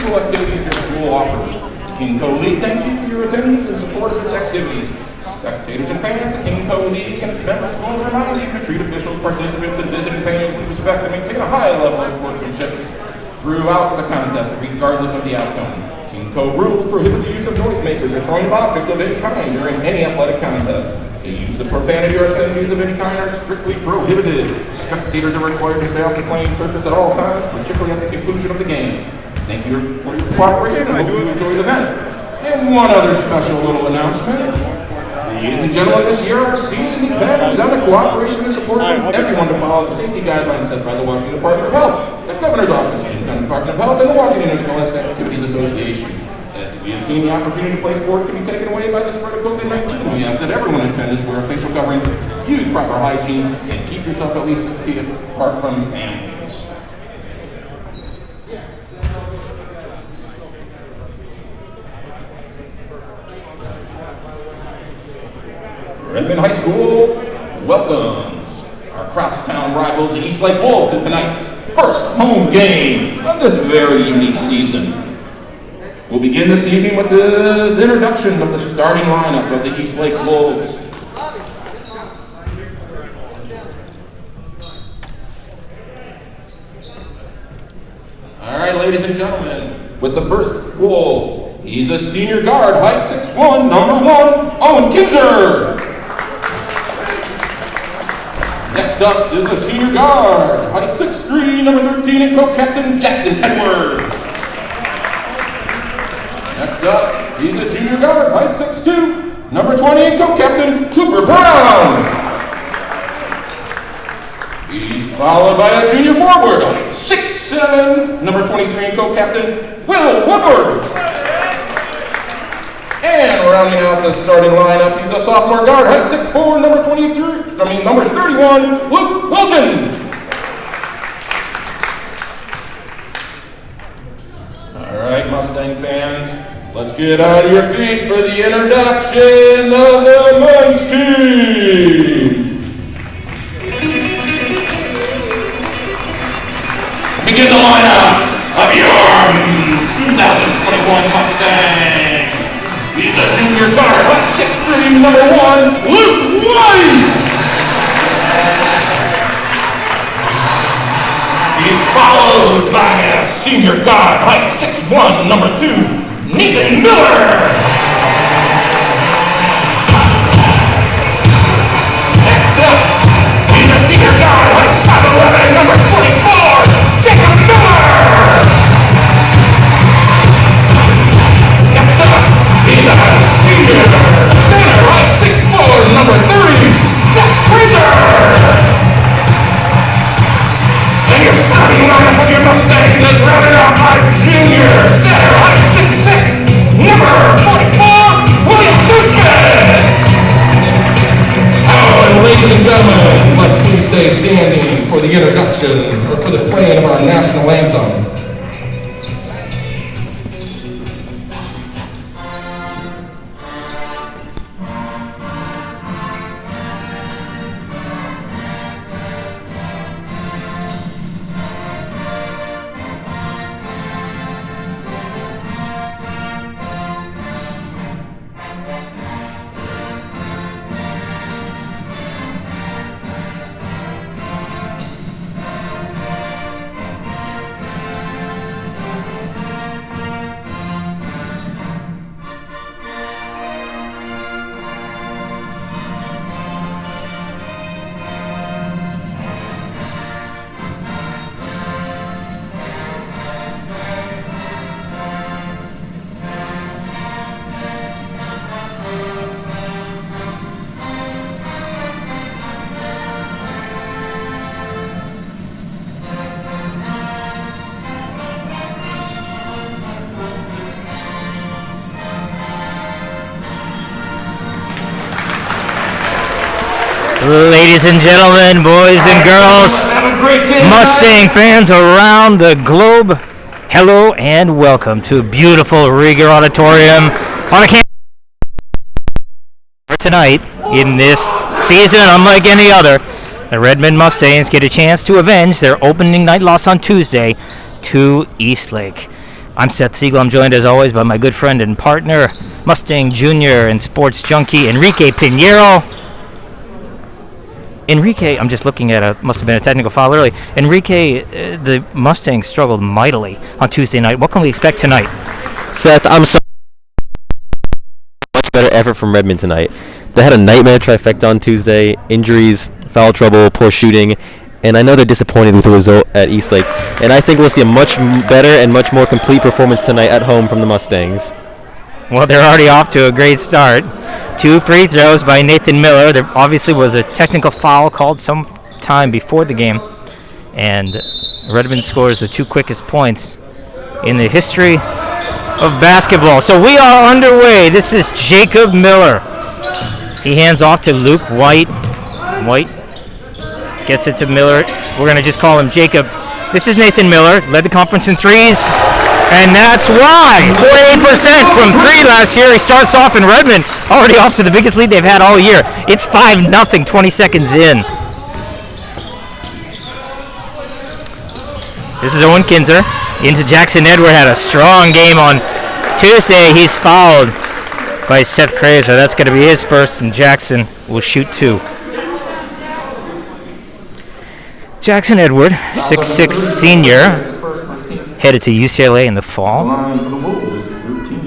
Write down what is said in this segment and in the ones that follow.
musical activities your school offers. The King Co. League thanks you for your attendance and support of its activities. Spectators and fans, the King Co. League and its member schools remind you to treat officials, participants, and visiting fans with respect and maintain a high level of sportsmanship throughout the contest, regardless of the outcome. King Co. rules prohibit the use of noisemakers or throwing of objects of any kind during any athletic contest. The use of profanity or obscenities of any kind are strictly prohibited. Spectators are required to stay off the playing surface at all times, particularly at the conclusion of the games. Thank you for your cooperation and hope you enjoy the event. And one other special little announcement. Ladies and gentlemen, this year our season depends on the cooperation and support from everyone to follow the safety guidelines set by the Washington Department of Health, the Governor's Office, the Department of Health, and the Washington Scholastic Activities Association. As we have seen the opportunity to play sports can be taken away by the spread of COVID-19, we ask that everyone in attendance wear a facial covering, use proper hygiene, and keep yourself at least 6 feet apart from families. Redmond High School welcomes our crosstown rivals, the Eastlake Wolves, to tonight's first home game of this very unique season. We'll begin this evening with the introduction of the starting lineup of the Eastlake Wolves. All right, ladies and gentlemen, with the first Wolf, he's a senior guard, height 6'1", number 1, Owen Kinzer. Next up is a senior guard, height 6'3", number 13, and co-captain Jackson Edward. Next up, he's a junior guard, height 6'2", number 20, and co-captain Cooper Brown. He's followed by a junior forward, height 6'7", number 23, and co-captain Will Woodward. And rounding out the starting lineup, he's a sophomore guard, height 6'4", number 31, Luke Wilton. All right, Mustang fans, let's get out of your feet for the introduction of the men's team. Begin the lineup of your 2021 Mustang. He's a junior guard, height 6'3", number 1, Luke White. He's followed by a senior guard, height 6'1", number 2, Nathan Miller. Next up, he's a senior guard, height 5'11", number 24, Jacob Miller. Next up, he's a senior center, height 6'4", number 30, Zach Fraser. And your starting lineup of your Mustangs is rounded out by junior center, height 6'6", number 44, William Sussman. Oh, and ladies and gentlemen, let's please stay standing for the introduction, or for the playing of our national anthem. Ladies and gentlemen, boys and girls, Mustang fans around the globe, hello and welcome to beautiful Rieger Auditorium on a campus for tonight. In this season, unlike any other, the Redmond Mustangs get a chance to avenge their opening night loss on Tuesday to Eastlake. I'm Seth Siegel. I'm joined as always by my good friend and partner, Mustang Jr. and sports junkie Enrique Pinheiro. Enrique, I'm just looking at must have been a technical foul early. Enrique, the Mustangs struggled mightily on Tuesday night. What can we expect tonight? Seth, I'm sorry. Much better effort from Redmond tonight. They had a nightmare trifecta on Tuesday. Injuries, foul trouble, poor shooting. And I know they're disappointed with the result at Eastlake. And I think we'll see a much better and much more complete performance tonight at home from the Mustangs. Well, they're already off to a great start. 2 free throws by Nathan Miller. There obviously was a technical foul called some time before the game. And Redmond scores the 2 quickest points in the history of basketball. So we are underway. This is Jacob Miller. He hands off to Luke White. White gets it to Miller. We're going to just call him Jacob. This is Nathan Miller, led the conference in threes, and that's why. 48% from 3 last year. He starts off in Redmond, already off to the biggest lead they've had all year. It's 5-0, 20 seconds in. This is Owen Kinzer into Jackson Edward. Had a strong game on Tuesday. He's fouled by Seth Kraser. That's going to be his first, and Jackson will shoot 2. Jackson Edward, 6'6" senior, headed to UCLA in the fall.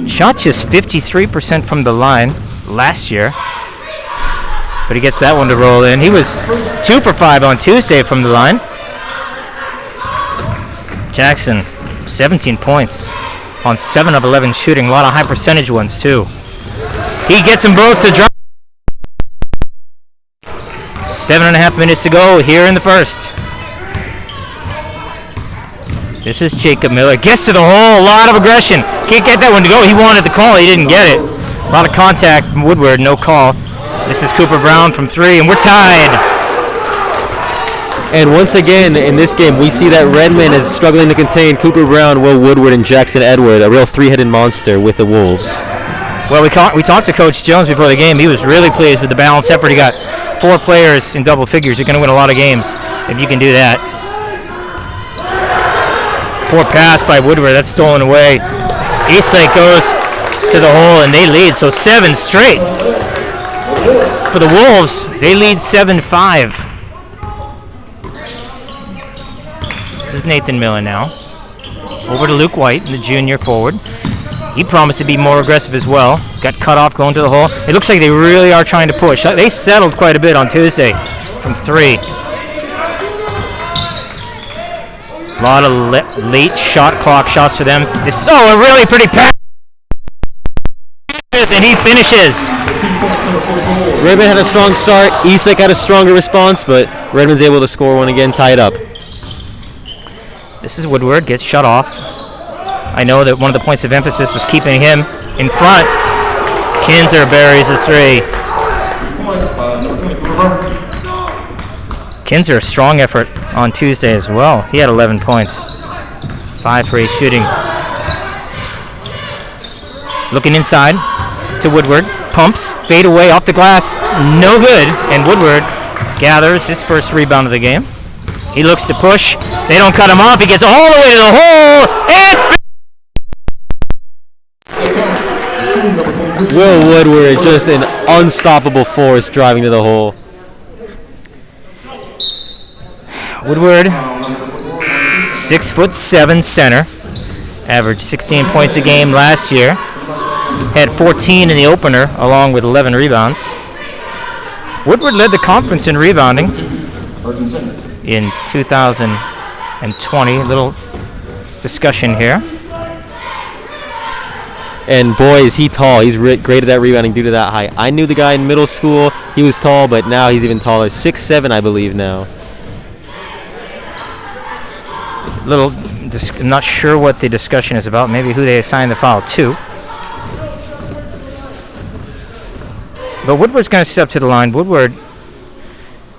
Shot just 53% from the line last year, but he gets that one to roll in. He was 2 for 5 on Tuesday from the line. Jackson, 17 points on 7 of 11 shooting, a lot of high percentage ones too. He gets them both to drop. 7.5 minutes to go here in the first. This is Jacob Miller. Gets to the hole. A lot of aggression. Can't get that one to go. He wanted the call. He didn't get it. A lot of contact from Woodward. No call. This is Cooper Brown from 3, and we're tied. And once again, in this game, we see that Redmond is struggling to contain Cooper Brown, Will Woodward, and Jackson Edward, a real 3-headed monster with the Wolves. Well, we talked to Coach Jones before the game. He was really pleased with the balanced effort. He got 4 players in double figures. You're going to win a lot of games if you can do that. Poor pass by Woodward. That's stolen away. Eastlake goes to the hole, and they lead. So 7 straight. For the Wolves, they lead 7-5. This is Nathan Miller now. Over to Luke White, the junior forward. He promised to be more aggressive as well. Got cut off going to the hole. It looks like they really are trying to push. They settled quite a bit on Tuesday from 3. A lot of late shot clock shots for them. It's a really pretty pass. And he finishes. Redmond had a strong start. Eastlake had a stronger response, but Redmond's able to score one again, tie it up. This is Woodward, gets shut off. I know that one of the points of emphasis was keeping him in front. Kinzer buries a 3. Kinzer, a strong effort on Tuesday as well. He had 11 points. 5 for 8 shooting. Looking inside to Woodward. Pumps, fade away off the glass. No good. And Woodward gathers his first rebound of the game. He looks to push. They don't cut him off. He gets all the way to the hole. And Will Woodward, just an unstoppable force driving to the hole. Woodward, 6'7" center, averaged 16 points a game last year. Had 14 in the opener, along with 11 rebounds. Woodward led the conference in rebounding in 2020. Little discussion here. And boy, is he tall. He's great at that rebounding due to that height. I knew the guy in middle school. He was tall, but now he's even taller. 6'7", I believe now. I'm not sure what the discussion is about. Maybe who they assigned the foul to. But Woodward's going to step to the line. Woodward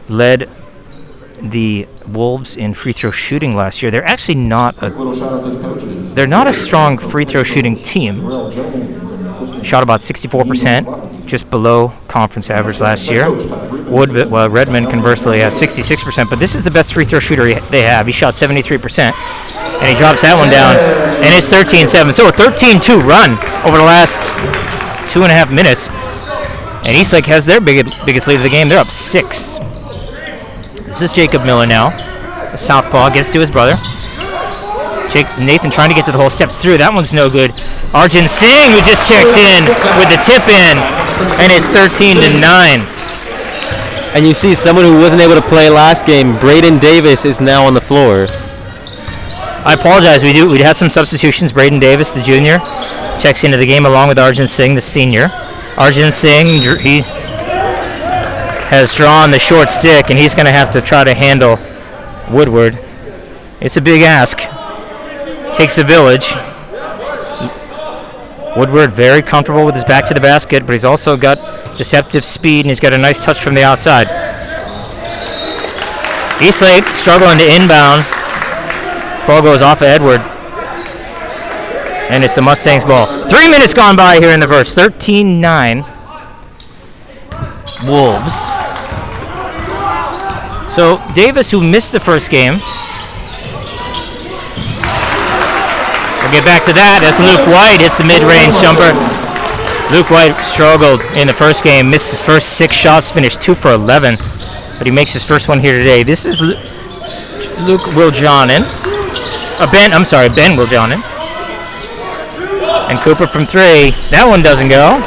led the Wolves in free throw shooting last year. They're actually not a strong free throw shooting team. Shot about 64%, just below conference average last year. Redmond conversely had 66%, but this is the best free throw shooter they have. He shot 73%. And he drops that one down. And it's 13-7. So a 13-2 run over the last 2.5 minutes. And Eastlake has their biggest lead of the game. They're up 6. This is Jacob Miller now. The southpaw gets to his brother. Nathan trying to get to the hole, steps through. That one's no good. Arjun Singh, who just checked in with the tip in, and it's 13-9. And you see someone who wasn't able to play last game, Braden Davis, is now on the floor. I apologize. We had some substitutions. Braden Davis, the junior, checks into the game along with Arjun Singh, the senior. Arjun Singh, he has drawn the short stick, and he's going to have to try to handle Woodward. It's a big ask. Takes a village. Woodward very comfortable with his back to the basket, but he's also got deceptive speed, and he's got a nice touch from the outside. Eastlake struggling to inbound. Ball goes off of Edward. And it's the Mustangs' ball. 3 minutes gone by here in the first. 13-9. Wolves. So Davis, who missed the first game, we'll get back to that as Luke White hits the mid-range jumper. Luke White struggled in the first game, missed his first 6 shots, finished 2 for 11, but he makes his first one here today. This is Luke Wiljonen. Ben Wiljonen. And Cooper from 3. That one doesn't go.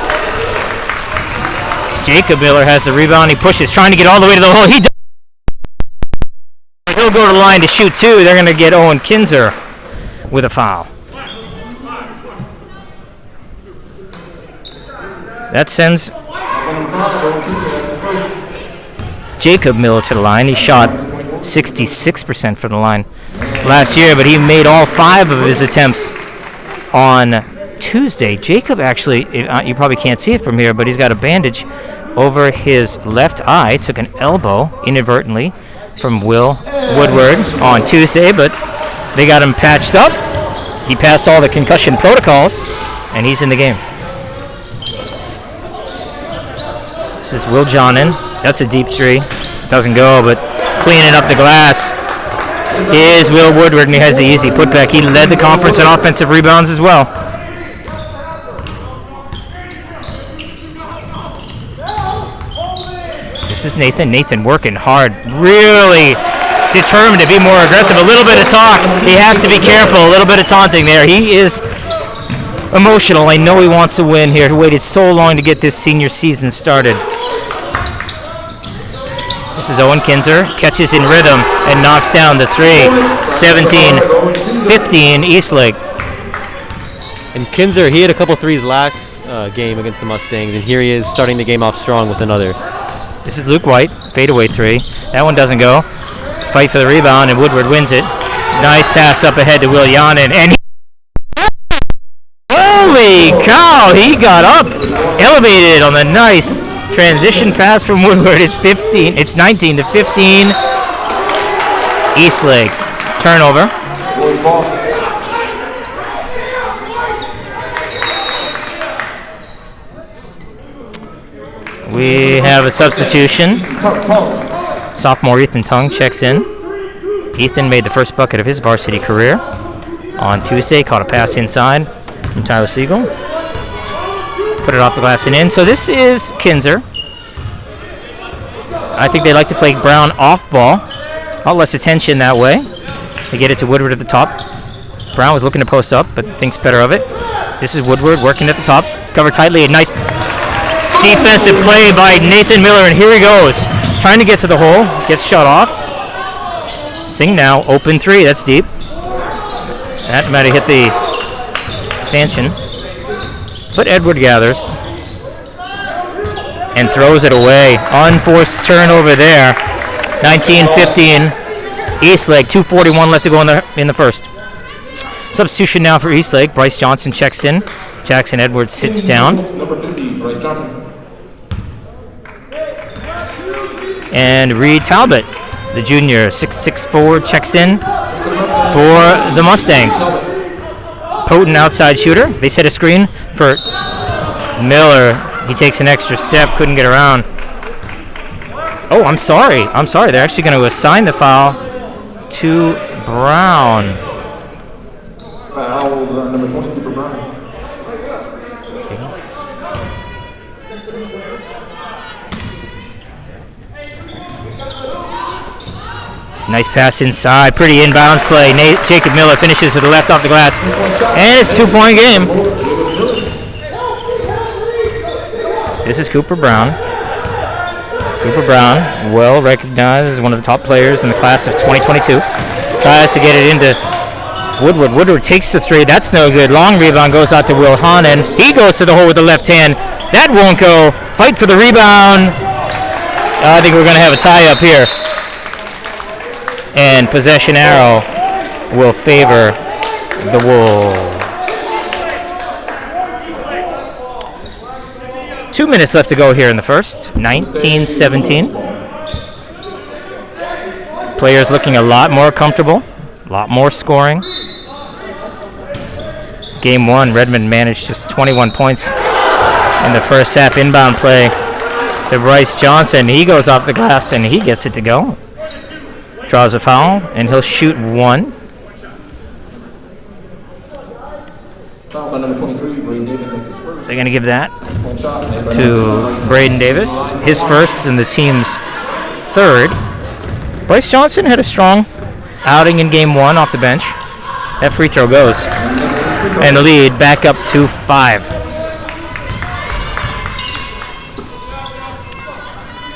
Jacob Miller has the rebound. He pushes, trying to get all the way to the hole. He'll go to the line to shoot 2. They're going to get Owen Kinzer with a foul. That sends Jacob Miller to the line. He shot 66% from the line last year, but he made all 5 of his attempts on Tuesday. Jacob actually, you probably can't see it from here, but he's got a bandage over his left eye. Took an elbow inadvertently from Will Woodward on Tuesday, but they got him patched up. He passed all the concussion protocols, and he's in the game. This is Wiljonen. That's a deep 3. Doesn't go, but cleaning up the glass is Will Woodward, and he has the easy putback. He led the conference in offensive rebounds as well. This is Nathan. Nathan working hard, really determined to be more aggressive. A little bit of talk. He has to be careful. A little bit of taunting there. He is emotional. I know he wants to win here. He waited so long to get this senior season started. This is Owen Kinzer. Catches in rhythm and knocks down the 3. 17-15 Eastlake. And Kinzer, he had a couple threes last game against the Mustangs, and here he is starting the game off strong with another. This is Luke White. Fadeaway 3. That one doesn't go. Fight for the rebound, and Woodward wins it. Nice pass up ahead to Wiljonen, and holy cow, he got up, elevated on the nice transition pass from Woodward. It's 19-15. Eastlake turnover. We have a substitution. Sophomore Ethan Tung checks in. Ethan made the first bucket of his varsity career on Tuesday. Caught a pass inside from Tyler Siegel. Put it off the glass and in. So this is Kinzer. I think they like to play Brown off ball. A lot less attention that way. They get it to Woodward at the top. Brown was looking to post up, but thinks better of it. This is Woodward working at the top. Covered tightly. A nice defensive play by Nathan Miller, and here he goes. Trying to get to the hole. Gets shut off. Singh now. Open 3. That's deep. That might have hit the stanchion. But Edward gathers and throws it away. Unforced turnover there. 19-15 Eastlake. 2:41 left to go in the first. Substitution now for Eastlake. Bryce Johnson checks in. Jackson Edwards sits down. Number 50, Bryce Johnson. And Reed Talbot, the junior, 6'6" checks in for the Mustangs. Potent outside shooter. They set a screen for Miller. He takes an extra step, couldn't get around. Oh, I'm sorry. They're actually going to assign the foul to Brown. on number 20, Cooper Brown. Nice pass inside. Pretty inbounds play. Jacob Miller finishes with a left off the glass. And it's a 2-point game. This is Cooper Brown. Cooper Brown, well recognized as one of the top players in the class of 2022. Tries to get it into Woodward. Woodward takes the three. That's no good. Long rebound goes out to Will Honan. He goes to the hole with the left hand. That won't go. Fight for the rebound. I think we're going to have a tie up here. And possession arrow will favor the Wolves. 2 minutes left to go here in the first. 19-17. Players looking a lot more comfortable, a lot more scoring. Game one, Redmond managed just 21 points in the first half. Inbound play to Bryce Johnson. He goes off the glass and he gets it to go. Draws a foul, and he'll shoot one. Fouls on number 23, Braden Davis, that's his first. They're going to give that to Braden Davis, his first and the team's third. Bryce Johnson had a strong outing in game one off the bench. That free throw goes. And the lead back up to 5.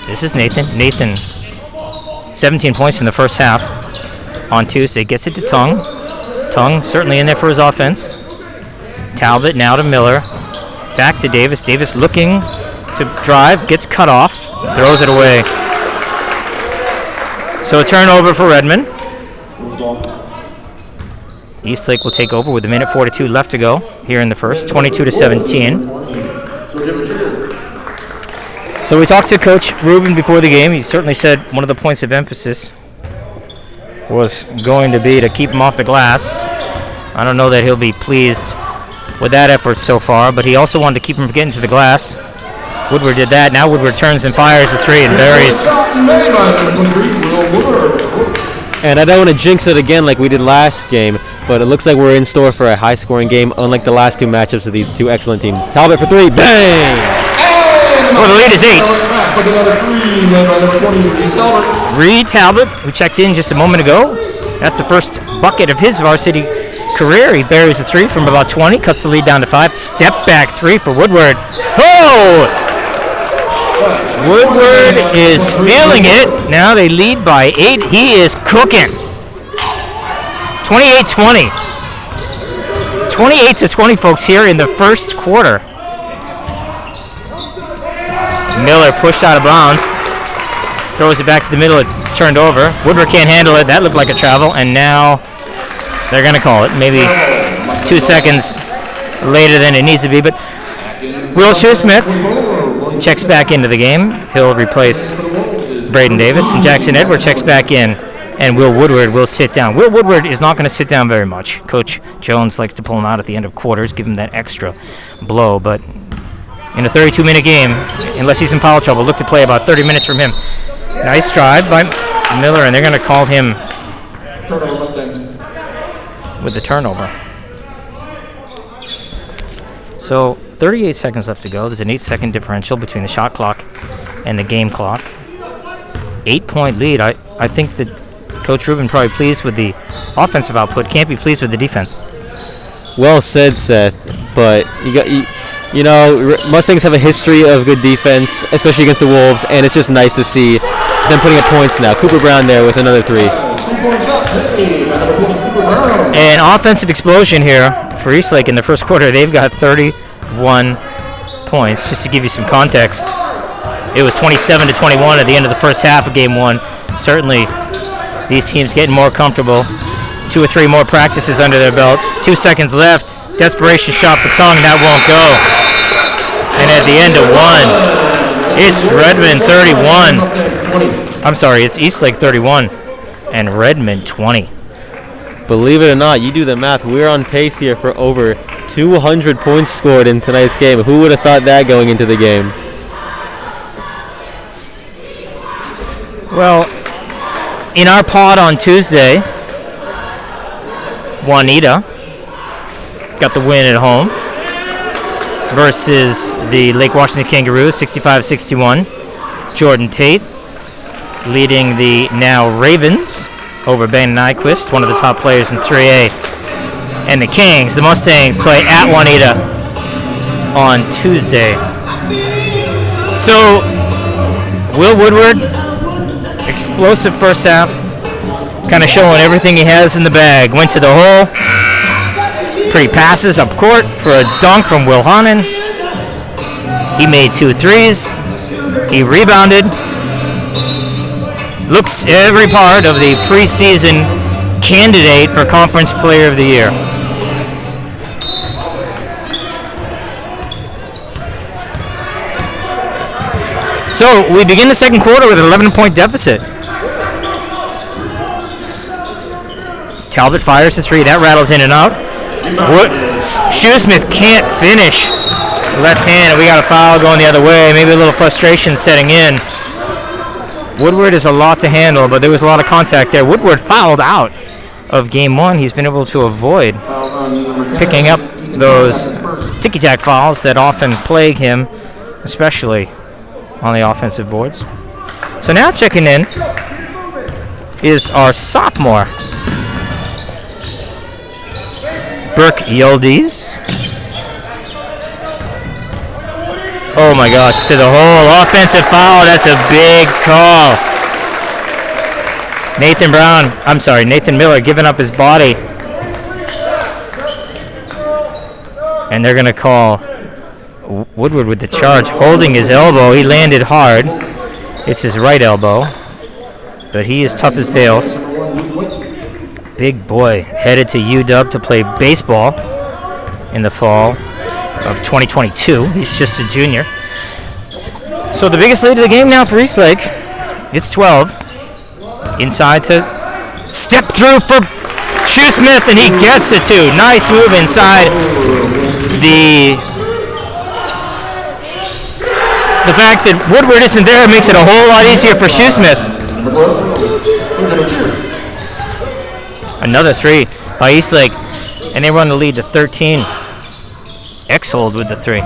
This is Nathan. Nathan, 17 points in the first half on Tuesday. Gets it to Tung. Tung certainly in there for his offense. Talbot now to Miller. Back to Davis. Davis looking to drive. Gets cut off. Throws it away. So a turnover for Redmond. Eastlake will take over with 1:42 left to go here in the first. 22-17. So we talked to Coach Rubin before the game. He certainly said one of the points of emphasis was going to be to keep him off the glass. I don't know that he'll be pleased with that effort so far, but he also wanted to keep him from getting to the glass. Woodward did that. Now Woodward turns and fires a three and buries. And I don't want to jinx it again like we did last game, but it looks like we're in store for a high-scoring game, unlike the last two matchups of these two excellent teams. Talbot for three. Bang! Well, the lead is 8. Reed Talbot, who checked in just a moment ago. That's the first bucket of his varsity career. He buries a three from about 20, cuts the lead down to 5. Step back three for Woodward. Oh! Woodward is feeling it. Now they lead by 8. He is cooking. 28-20. 28-20, folks, here in the first quarter. Miller pushed out of bounds. Throws it back to the middle. It's turned over. Woodward can't handle it. That looked like a travel. And now they're going to call it. Maybe 2 seconds later than it needs to be. But Will Shoesmith checks back into the game. He'll replace Braden Davis. And Jackson Edward checks back in. And Will Woodward will sit down. Will Woodward is not going to sit down very much. Coach Jones likes to pull him out at the end of quarters, give him that extra blow. But in a 32-minute game, unless he's in foul trouble, look to play about 30 minutes from him. Nice drive by Miller, and they're going to call him with the turnover. So 38 seconds left to go. There's an 8-second differential between the shot clock and the game clock. 8-point lead. I think that Coach Rubin probably pleased with the offensive output. Can't be pleased with the defense. Well said, Seth. But you know, Mustangs have a history of good defense, especially against the Wolves, and it's just nice to see them putting up points now. Cooper Brown there with another three. An offensive explosion here for Eastlake in the first quarter. They've got 31 points. Just to give you some context, it was 27-21 at the end of the first half of game one. Certainly, these teams getting more comfortable. 2 or 3 more practices under their belt. 2 seconds left. Desperation shot for Tung. That won't go. And at the end of one, it's Redmond 31. I'm sorry, it's Eastlake 31 and Redmond 20. Believe it or not, you do the math. We're on pace here for over 200 points scored in tonight's game. Who would have thought that going into the game? Well, in our pod on Tuesday, Juanita got the win at home versus the Lake Washington Kangaroos, 65-61. Jordan Tate leading the now Ravens over Ben Nyquist, one of the top players in 3A. And the Kings, the Mustangs, play at Juanita on Tuesday. So, Will Woodward, explosive first half, kind of showing everything he has in the bag. Went to the hole, pretty passes up court for a dunk from Will Hanen. He made 2 threes. He rebounded. Looks every part of the preseason candidate for Conference Player of the Year. So we begin the second quarter with an 11-point deficit. Talbot fires the 3. That rattles in and out. Shoesmith can't finish. Left hand, and we got a foul going the other way. Maybe a little frustration setting in. Woodward is a lot to handle, but there was a lot of contact there. Woodward fouled out of game 1. He's been able to avoid picking up those ticky-tack fouls that often plague him, especially on the offensive boards. So now checking in is our sophomore, Burke Yildiz. Oh my gosh, to the hole. Offensive foul. That's a big call. Nathan Miller giving up his body. And they're going to call Woodward with the charge, holding his elbow. He landed hard. It's his right elbow. But he is tough as nails. Big boy headed to UW to play baseball in the fall of 2022. He's just a junior. So the biggest lead of the game now for Eastlake. It's 12. Inside to step through for Shoesmith, and he gets it too. Nice move inside. The fact that Woodward isn't there makes it a whole lot easier for Shoesmith. Another 3 by Eastlake, and they run the lead to 13. X-hold with the 3.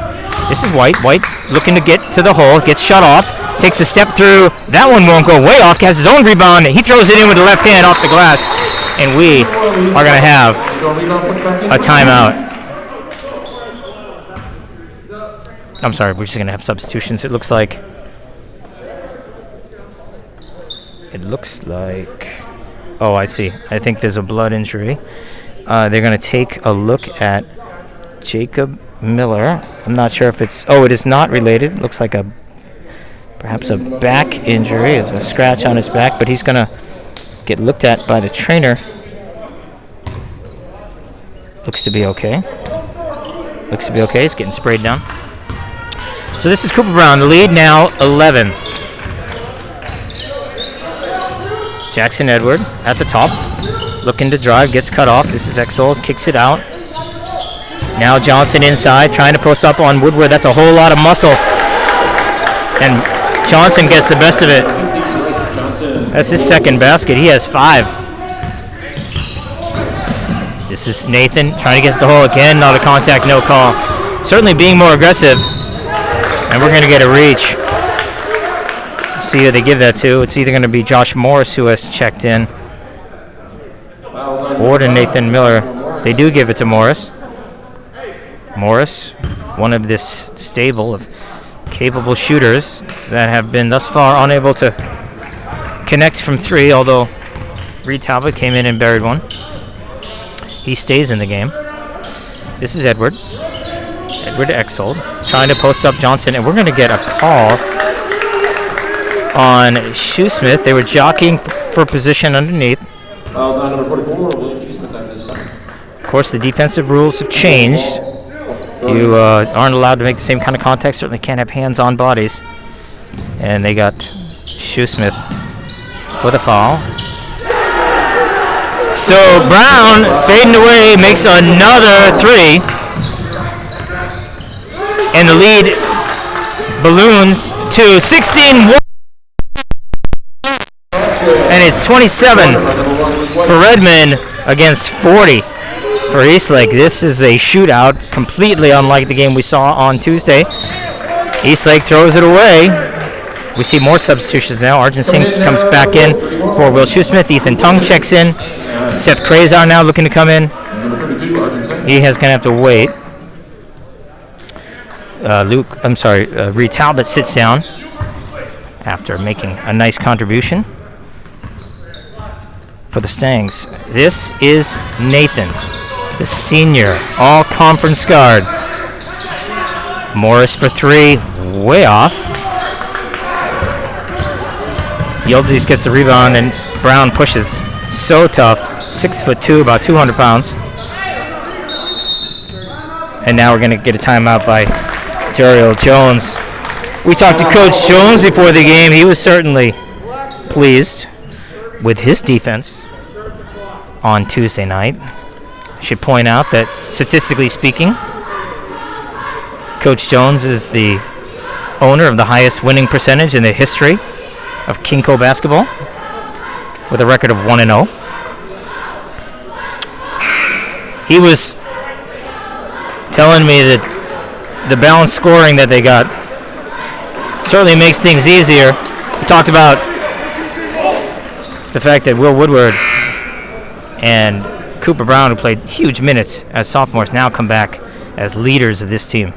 This is White. White looking to get to the hole. Gets shut off. Takes a step through. That one won't go way off. Has his own rebound. He throws it in with the left hand off the glass. And we are going to have a timeout. I'm sorry. We're just going to have substitutions. It looks like... Oh, I see. I think there's a blood injury. They're going to take a look at Jacob Miller. I'm not sure if it's... Oh, it is not related. Looks like perhaps a back injury. There's a scratch on his back, but he's going to get looked at by the trainer. Looks to be okay. He's getting sprayed down. So this is Cooper Brown. The lead now 11. Jackson Edward at the top. Looking to drive. Gets cut off. This is Exold. Kicks it out. Now Johnson inside, trying to post up on Woodward. That's a whole lot of muscle. And Johnson gets the best of it. That's his second basket. He has 5. This is Nathan trying to get to the hole again. Not a contact, no call. Certainly being more aggressive. And we're going to get a reach. See who they give that to. It's either going to be Josh Morris, who has checked in, or to Nathan Miller. They do give it to Morris. Morris, one of this stable of capable shooters that have been thus far unable to connect from 3, although Reed Talbot came in and buried one. He stays in the game. This is Edward. Edward Exold trying to post up Johnson, and we're going to get a call on Shoesmith. They were jockeying for position underneath. Number 44, William Shoesmith, that's his son. Of course, the defensive rules have changed. You aren't allowed to make the same kind of contact. Certainly can't have hands on bodies. And they got Shoesmith for the foul. So Brown, fading away, makes another 3. And the lead balloons to 16. And it's 27 for Redmond against 40 for for Eastlake. This is a shootout, completely unlike the game we saw on Tuesday. Eastlake throws it away. We see more substitutions now. Arjun Singh comes back in for Will Shoesmith. Ethan Tung checks in. Seth Krazar now looking to come in. He has going to have to wait. Reed Talbot sits down after making a nice contribution for the Stangs. This is Nathan, the senior, all-conference guard. Morris for three, way off. Yildiz gets the rebound, and Brown pushes. So tough. 6'2", about 200 pounds. And now we're going to get a timeout by Daryl Jones. We talked to Coach Jones before the game. He was certainly pleased with his defense on Tuesday night. I should point out that, statistically speaking, Coach Jones is the owner of the highest winning percentage in the history of KingCo basketball, with a record of 1-0. He was telling me that the balanced scoring that they got certainly makes things easier. We talked about the fact that Will Woodward and Cooper Brown, who played huge minutes as sophomores, now come back as leaders of this team.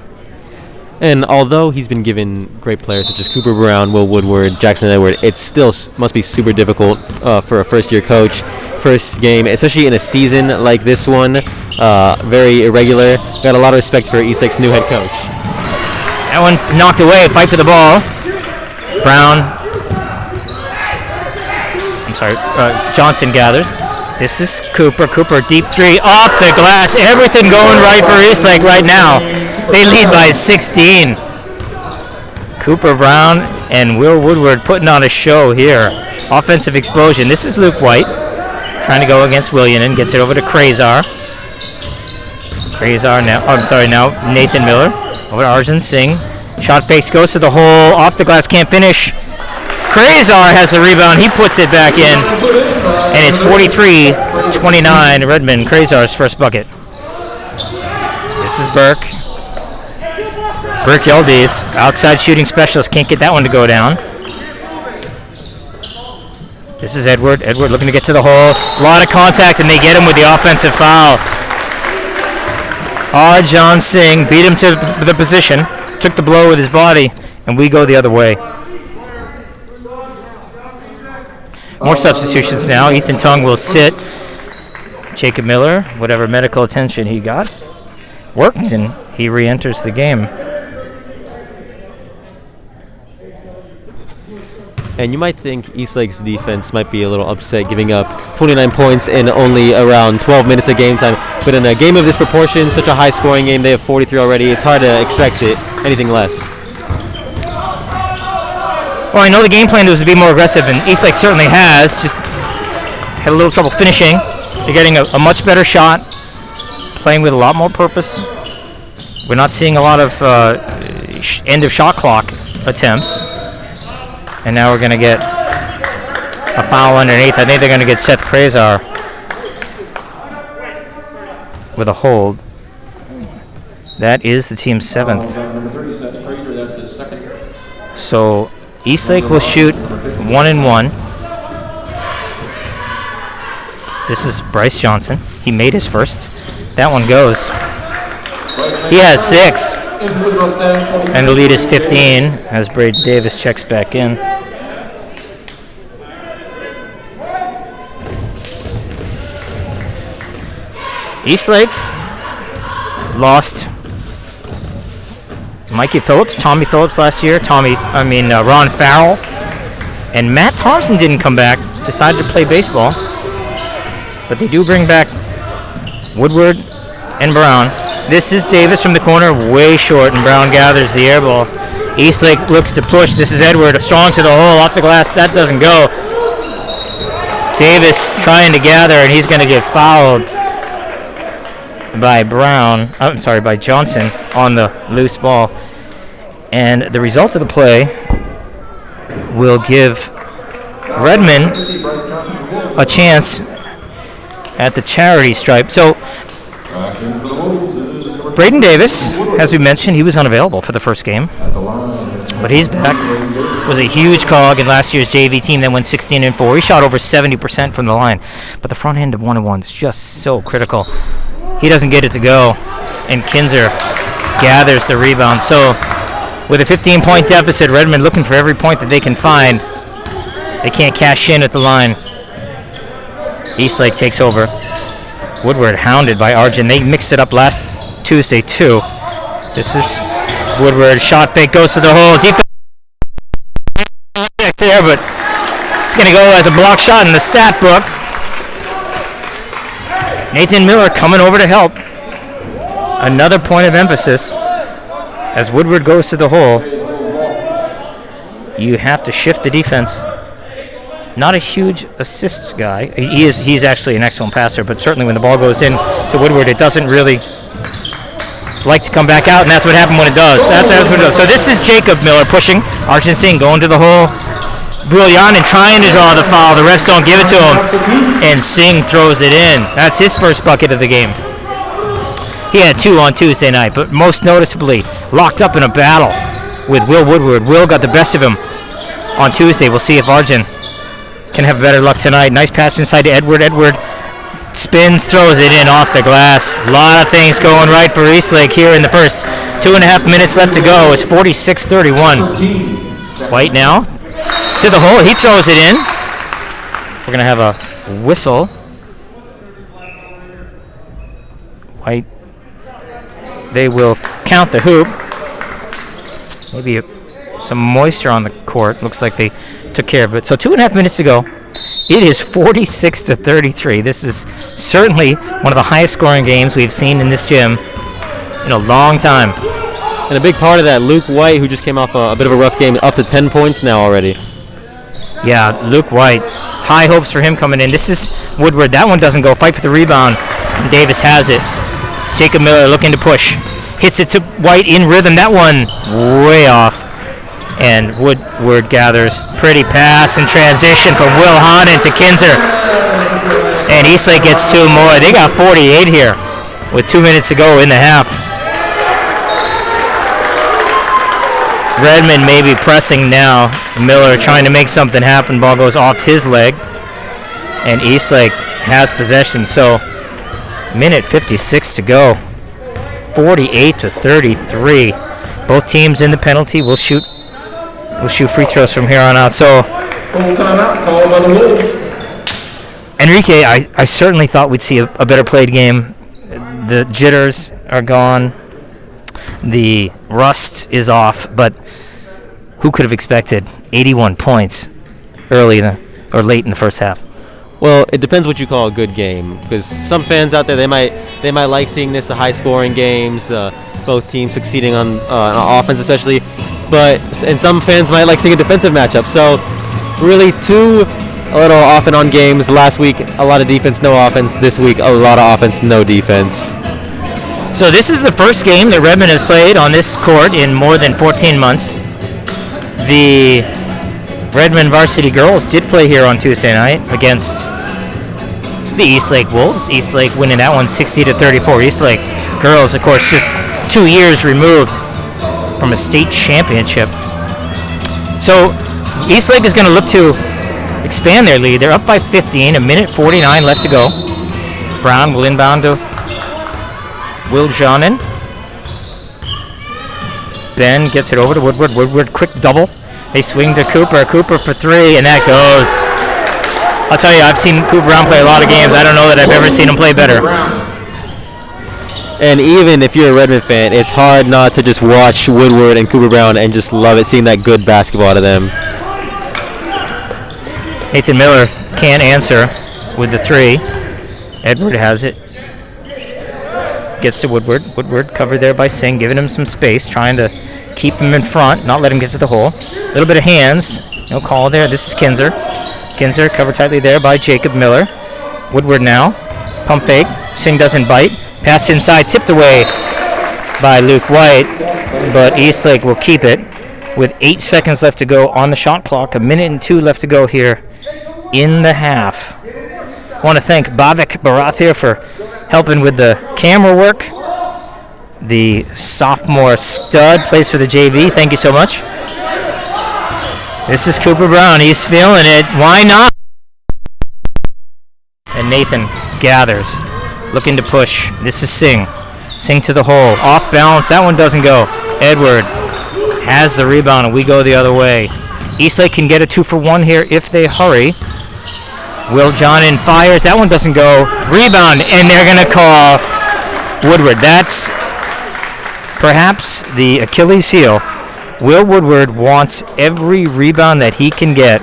And although he's been given great players such as Cooper Brown, Will Woodward, Jackson Edward, it still must be super difficult for a first-year coach. First game, especially in a season like this one, very irregular. Got a lot of respect for Eastlake's new head coach. That one's knocked away. Fight for the ball. Johnson gathers. This is Cooper. Cooper, deep three, off the glass. Everything going right for Eastlake right now. They lead by 16. Cooper Brown and Will Woodward putting on a show here. Offensive explosion. This is Luke White trying to go against Willian and gets it over to Krazar. Now Nathan Miller over to Arjun Singh. Shot fakes, goes to the hole, off the glass, can't finish. Krazar has the rebound, he puts it back in, and it's 43-29 Redmond. Krazar's first bucket. This is Burke. Burke Yildiz, outside shooting specialist, can't get that one to go down. This is Edward. Edward looking to get to the hole. A lot of contact, and they get him with the offensive foul. Arjun Singh beat him to the position, took the blow with his body, and we go the other way. More substitutions now. Ethan Tung will sit. Jacob Miller, whatever medical attention he got, worked, and he re-enters the game. And you might think Eastlake's defense might be a little upset giving up 29 points in only around 12 minutes of game time. But in a game of this proportion, such a high-scoring game, they have 43 already. It's hard to expect anything less. Well, I know the game plan was to be more aggressive, and Eastlake certainly has. Just had a little trouble finishing. They're getting a much better shot, playing with a lot more purpose. We're not seeing a lot of end-of-shot clock attempts. And now we're going to get a foul underneath. I think they're going to get Seth Krazar with a hold. That is the team's seventh. So Eastlake will shoot 1-1. This is Bryce Johnson. He made his first. That one goes. He has 6. And the lead is 15 as Braden Davis checks back in. Eastlake lost Mikey Phillips, Tommy Phillips last year. Ron Farrell. And Matt Thompson didn't come back, decided to play baseball. But they do bring back Woodward and Brown. This is Davis from the corner, way short, and Brown gathers the air ball. Eastlake looks to push. This is Edward, strong to the hole, off the glass. That doesn't go. Davis trying to gather, and he's going to get fouled by by Johnson on the loose ball. And the result of the play will give Redmond a chance at the charity stripe. So Back in for the Wolves is number Braden Davis, as we mentioned, he was unavailable for the first game, at the line. but he's back. Was a huge cog in last year's JV team that went 16-4. He shot over 70% from the line, but the front end of 1-on-1 is just so critical. He doesn't get it to go, and Kinzer gathers the rebound. So, with a 15-point deficit, Redmond looking for every point that they can find. They can't cash in at the line. Eastlake takes over. Woodward hounded by Arjun. They mixed it up last Tuesday too. This is Woodward. Shot fake goes to the hole. Deep there, but it's going to go as a block shot in the stat book. Nathan Miller coming over to help. Another point of emphasis. As Woodward goes to the hole, you have to shift the defense. Not a huge assists guy. He's actually an excellent passer, but certainly when the ball goes in to Woodward, it doesn't really like to come back out, and that's what happened when it does. That's what it does. So this is Jacob Miller pushing. Arjun Singh going to the hole. Brilliant and trying to draw the foul. The refs don't give it to him, and Singh throws it in. That's his first bucket of the game. He had 2 on Tuesday night, but most noticeably locked up in a battle with Will Woodward. Will got the best of him on Tuesday. We'll see if Arjun can have better luck tonight. Nice pass inside to Edward. Edward spins, throws it in off the glass. A lot of things going right for Eastlake here in the first 2.5 minutes left to go. It's 46-31. White now to the hole. He throws it in. We're going to have a whistle. White. They will count the hoop. Maybe some moisture on the court. Looks like they took care of it. So 2.5 minutes to go. It is 46-33. This is certainly one of the highest scoring games we've seen in this gym in a long time. And a big part of that, Luke White, who just came off a bit of a rough game, up to 10 points now already. Yeah, Luke White. High hopes for him coming in. This is Woodward. That one doesn't go. Fight for the rebound. And Davis has it. Jacob Miller looking to push. Hits it to White in rhythm. That one way off. And Woodward gathers. Pretty pass and transition from Will Hahn to Kinzer. And Eastlake gets 2 more. They got 48 here with 2 minutes to go in the half. Redmond maybe pressing now. Miller trying to make something happen. Ball goes off his leg. And Eastlake has possession. So, minute 56 to go. 48-33. Both teams in the penalty will shoot free throws from here on out. So, Full timeout called by the Wolves. Enrique, I certainly thought we'd see a better played game. The jitters are gone. The rust is off, but who could have expected 81 points late in the first half? Well, it depends what you call a good game, because some fans out there they might like seeing the high-scoring games, both teams succeeding on offense especially, and some fans might like seeing a defensive matchup. So, really, 2 a little off and on games. Last week, a lot of defense, no offense. This week, a lot of offense, no defense. So this is the first game that Redmond has played on this court in more than 14 months. The Redmond varsity girls did play here on Tuesday night against the Eastlake Wolves. Eastlake winning that one 60-34. Eastlake girls, of course, just 2 years removed from a state championship. So Eastlake is going to look to expand their lead. They're up by 15, a minute 49 left to go. Brown will inbound to Will Jonin. Ben gets it over to Woodward. Woodward, quick double. They swing to Cooper. Cooper for 3, and that goes. I'll tell you, I've seen Cooper Brown play a lot of games. I don't know that I've ever seen him play better. And even if you're a Redmond fan, it's hard not to just watch Woodward and Cooper Brown and just love it, seeing that good basketball out of them. Nathan Miller can't answer with the 3. Edward has it. Gets to Woodward. Woodward covered there by Singh, giving him some space, trying to keep him in front, not let him get to the hole. A little bit of hands. No call there. This is Kinzer. Kinzer covered tightly there by Jacob Miller. Woodward now. Pump fake. Singh doesn't bite. Pass inside, tipped away by Luke White, but Eastlake will keep it with 8 seconds left to go on the shot clock. A minute and 2 left to go here in the half. I want to thank Bhavik Barath here for helping with the camera work. The sophomore stud plays for the JV. Thank you so much. This is Cooper Brown. He's feeling it. Why not? And Nathan gathers, looking to push. This is Singh. Singh to the hole. Off balance. That one doesn't go. Edward has the rebound, and we go the other way. Eastlake can get a 2-for-1 here if they hurry. Will John fires. That one doesn't go. Rebound, and they're going to call Woodward. That's perhaps the Achilles heel. Will Woodward wants every rebound that he can get.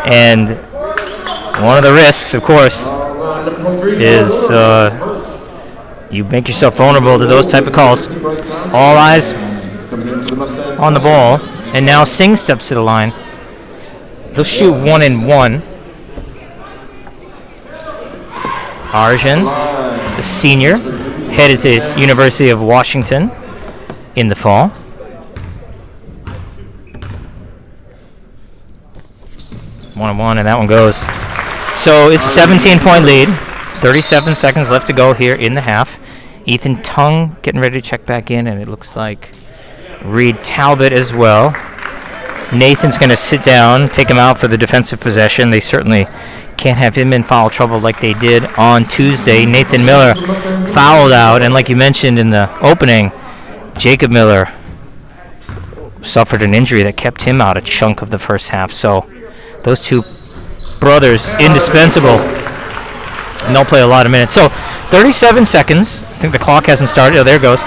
And one of the risks, of course, is you make yourself vulnerable to those type of calls. All eyes on the ball. And now Singh steps to the line. He'll shoot 1 and 1. Arjun, a senior, headed to University of Washington in the fall. One and one, and that one goes. So it's a 17-point lead. 37 seconds left to go here in the half. Ethan Tung getting ready to check back in, and it looks like Reed Talbot as well. Nathan's going to sit down, take him out for the defensive possession. They certainly can't have him in foul trouble like they did on Tuesday. Nathan Miller fouled out, and like you mentioned in the opening, Jacob Miller suffered an injury that kept him out a chunk of the first half. So those two brothers, indispensable, and they'll play a lot of minutes. So 37 seconds. I think the clock hasn't started. Oh, there it goes.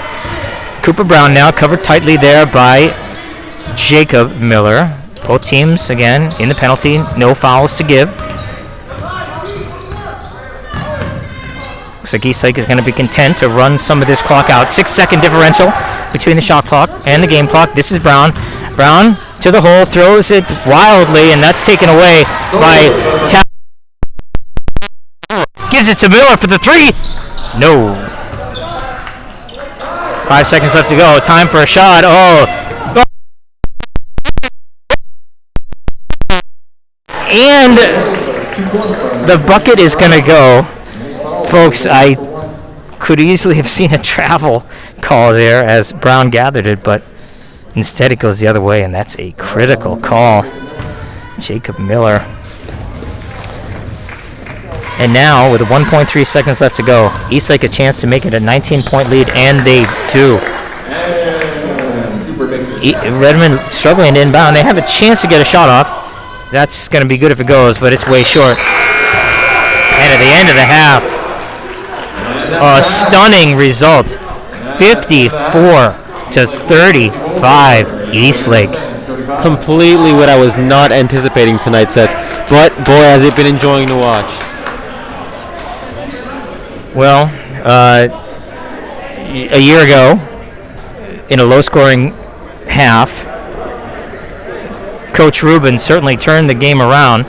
Cooper Brown now covered tightly there by Jacob Miller. Both teams, again, in the penalty. No fouls to give. Looks like Eastlake is going to be content to run some of this clock out. 6-second differential between the shot clock and the game clock. This is Brown. Brown to the hole, throws it wildly, and that's taken away by gives it to Miller for the three. No. 5 seconds left to go. Time for a shot. Oh. And the bucket is going to go. Folks, I could easily have seen a travel call there as Brown gathered it, but instead it goes the other way, and that's a critical call. Jacob Miller. And now, with 1.3 seconds left to go, Eastlake a chance to make it a 19-point lead, and they do. Redmond struggling to inbound. They have a chance to get a shot off. That's going to be good if it goes, but it's way short. And at the end of the half, a stunning result. 54-35, Eastlake. Completely what I was not anticipating tonight, Seth. But, boy, has it been enjoying to watch. Well, a year ago, in a low-scoring half, Coach Rubin certainly turned the game around.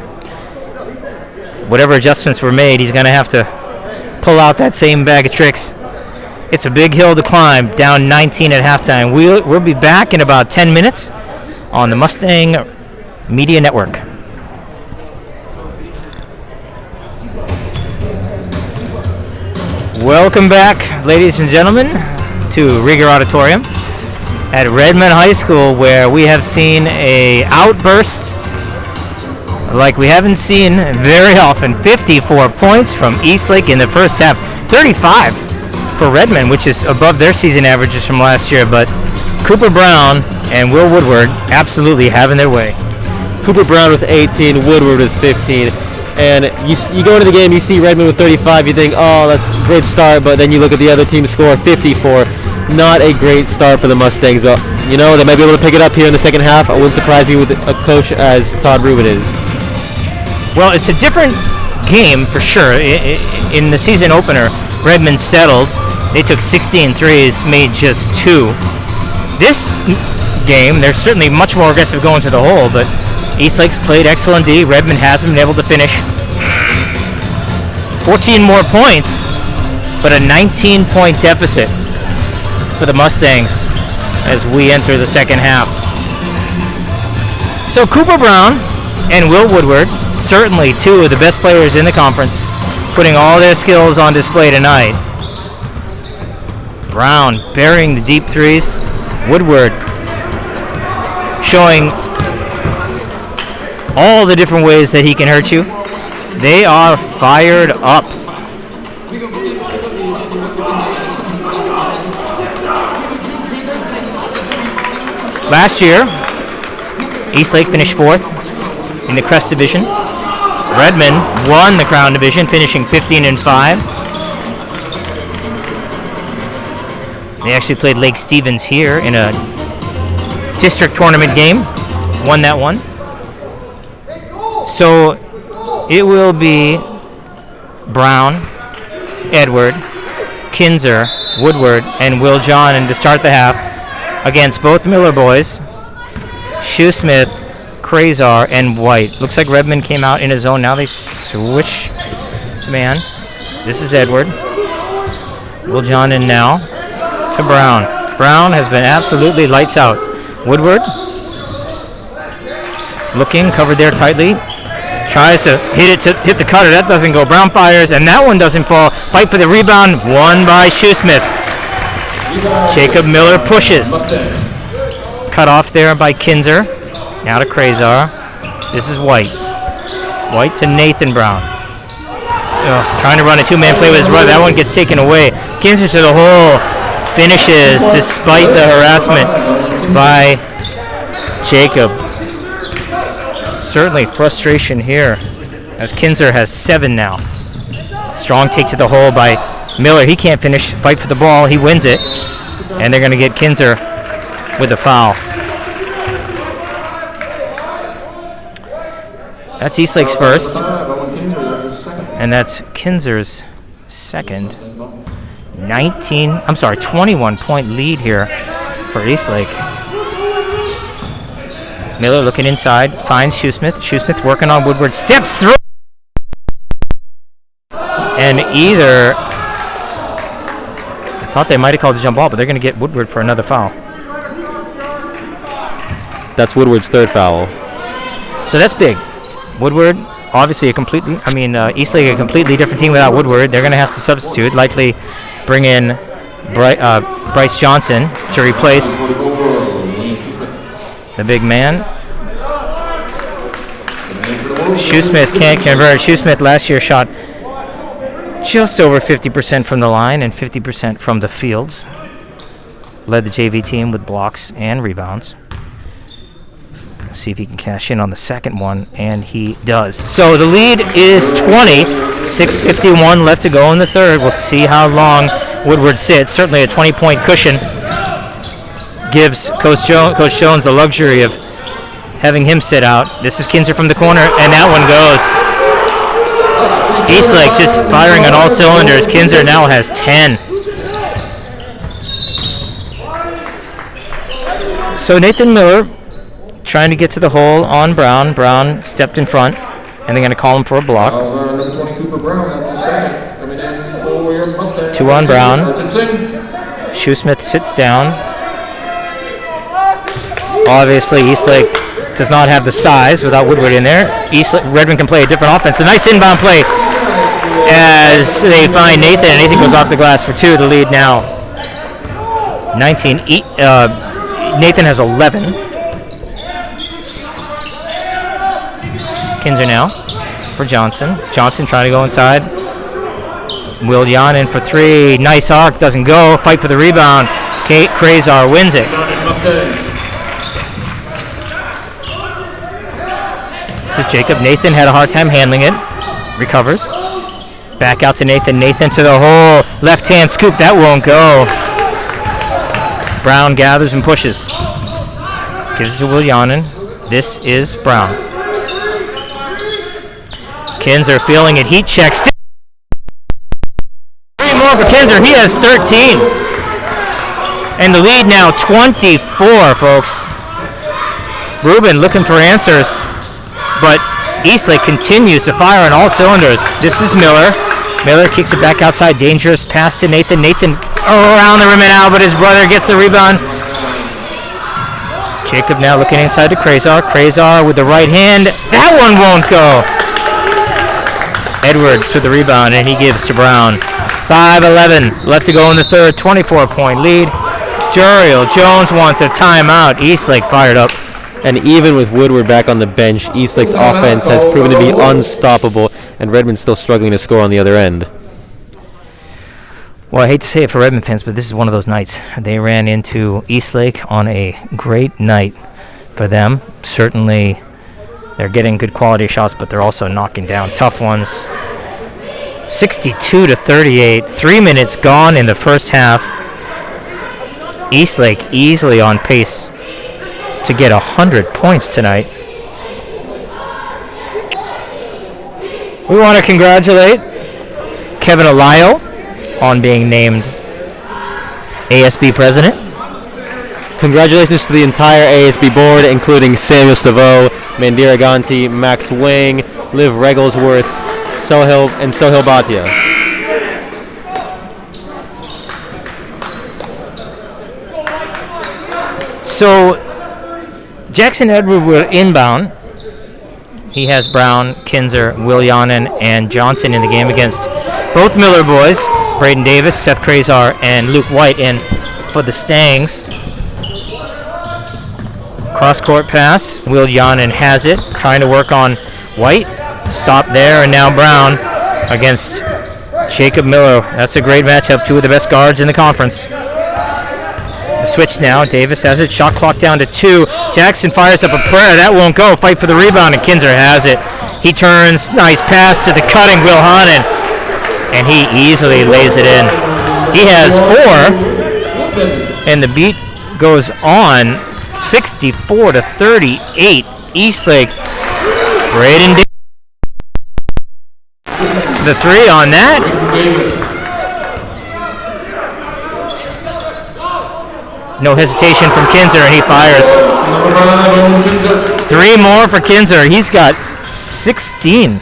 Whatever adjustments were made, he's going to have to pull out that same bag of tricks. It's a big hill to climb, down 19 at halftime. We'll be back in about 10 minutes on the Mustang Media Network. Welcome back, ladies and gentlemen, to Rieger Auditorium at Redmond High School, where we have seen a outburst like we haven't seen very often. 54 points from Eastlake in the first half. 35 for Redmond, which is above their season averages from last year, but Cooper Brown and Will Woodward absolutely having their way. Cooper Brown with 18, Woodward with 15. And you go into the game, you see Redmond with 35, you think, oh, that's a great start, but then you look at the other team's score, 54. Not a great start for the Mustangs, but, you know, they might be able to pick it up here in the second half. It wouldn't surprise me with a coach as Todd Rubin is. Well, it's a different game for sure. In the season opener, Redmond settled. They took 16 threes, made just 2. This game, they're certainly much more aggressive going to the hole, but Eastlake's played excellent D. Redmond hasn't been able to finish. 14 more points, but a 19-point deficit for the Mustangs as we enter the second half. So Cooper Brown and Will Woodward, certainly two of the best players in the conference, putting all their skills on display tonight. Brown burying the deep threes. Woodward showing all the different ways that he can hurt you. They are fired up. Last year, Eastlake finished 4th in the Crest Division. Redmond won the Crown Division, finishing 15-5. They actually played Lake Stevens here in a district tournament game. Won that one. So it will be Brown, Edward, Kinzer, Woodward, and Will John to start the half against both Miller boys, Shoesmith, Krazar, and White. Looks like Redmond came out in his zone. Now they switch to man. This is Edward. Will John in now to Brown. Brown has been absolutely lights out. Woodward looking, covered there tightly. Tries to hit the cutter. That doesn't go. Brown fires, and that one doesn't fall. Fight for the rebound. Won by Shoesmith. Jacob Miller pushes. Cut off there by Kinzer. Now to Krazar. This is White. White to Nathan Brown. Trying to run a two-man play with his brother. That one gets taken away. Kinzer to the hole. Finishes despite the harassment by Jacob. Certainly frustration here as Kinzer has 7 now. Strong take to the hole by Miller. He can't finish. Fight for the ball. He wins it. And they're going to get Kinzer with the foul. That's Eastlake's first. And that's Kinzer's second. 21-point lead here for Eastlake. Miller looking inside, finds Shoesmith. Shoesmith working on Woodward, steps through. And either, I thought they might have called a jump ball, but they're going to get Woodward for another foul. That's Woodward's 3rd foul. So that's big. Woodward, obviously Eastlake a completely different team without Woodward. They're going to have to substitute, likely bring in Bryce Johnson to replace the big man. Shoesmith can't convert. Shoesmith last year shot just over 50% from the line and 50% from the field. Led the JV team with blocks and rebounds. See if he can cash in on the second one, and he does. So the lead is 20. 6:51 left to go in the third. We'll see how long Woodward sits. Certainly a 20-point cushion gives Coach Jones the luxury of having him sit out. This is Kinzer from the corner, and that one goes. Eastlake just firing on all cylinders. Kinzer now has 10. So Nathan Miller trying to get to the hole on Brown. Brown stepped in front, and they're going to call him for a block. Number 20, Cooper Brown, that's his second. Coming in for your Mustang. 2 on Brown. Shoesmith sits down. Obviously, Eastlake does not have the size without Woodward in there. Redmond can play a different offense. A nice inbound play as they find Nathan, and Nathan goes off the glass for 2. The lead now 19. Nathan has 11. Kinzer now for Johnson. Johnson trying to go inside. Will Jan in for 3. Nice arc, doesn't go. Fight for the rebound. Kate Krazar wins it. This is Jacob. Nathan had a hard time handling it. Recovers. Back out to Nathan. Nathan to the hole. Left hand scoop. That won't go. Brown gathers and pushes. Gives it to Will Janin. This is Brown. Kinzer feeling it. Heat checks. 3 more for Kinzer. He has 13. And the lead now 24, folks. Ruben looking for answers. But Eastlake continues to fire on all cylinders. This is Miller. Miller kicks it back outside. Dangerous pass to Nathan. Nathan around the rim and out, but his brother gets the rebound. Jacob now looking inside to Krazar. Krazar with the right hand. That one won't go. Edward for the rebound, and he gives to Brown. 5:11 left to go in the third. 24-point lead. Juriel Jones wants a timeout. Eastlake fired up. And even with Woodward back on the bench, Eastlake's offense has proven to be unstoppable, and Redmond's still struggling to score on the other end. Well, I hate to say it for Redmond fans, but this is one of those nights. They ran into Eastlake on a great night for them. Certainly, they're getting good quality shots, but they're also knocking down tough ones. 62-38. 3 minutes gone in the first half. Eastlake easily on pace to get 100 points tonight. We want to congratulate Kevin Alayo on being named ASB president. Congratulations to the entire ASB board, including Samuel Savo, Mandira Ganti, Max Wang, Liv Regglesworth, Sohail Bhatia. So Jackson Edward will inbound. He has Brown, Kinzer, Willianen, and Johnson in the game against both Miller boys. Braden Davis, Seth Krazar, and Luke White in for the Stangs. Cross-court pass. Willianen has it, trying to work on White. Stop there, and now Brown against Jacob Miller. That's a great matchup. Two of the best guards in the conference. The switch now. Davis has it. Shot clock down to 2. Jackson fires up a prayer. That won't go. Fight for the rebound, and Kinzer has it. He turns. Nice pass to the cutting Wilhanen, and he easily lays it in. He has 4, and the beat goes on. 64-38. Eastlake. Braden Davis. The 3 on that. No hesitation from Kinzer, and he fires. 3 more for Kinzer. He's got 16.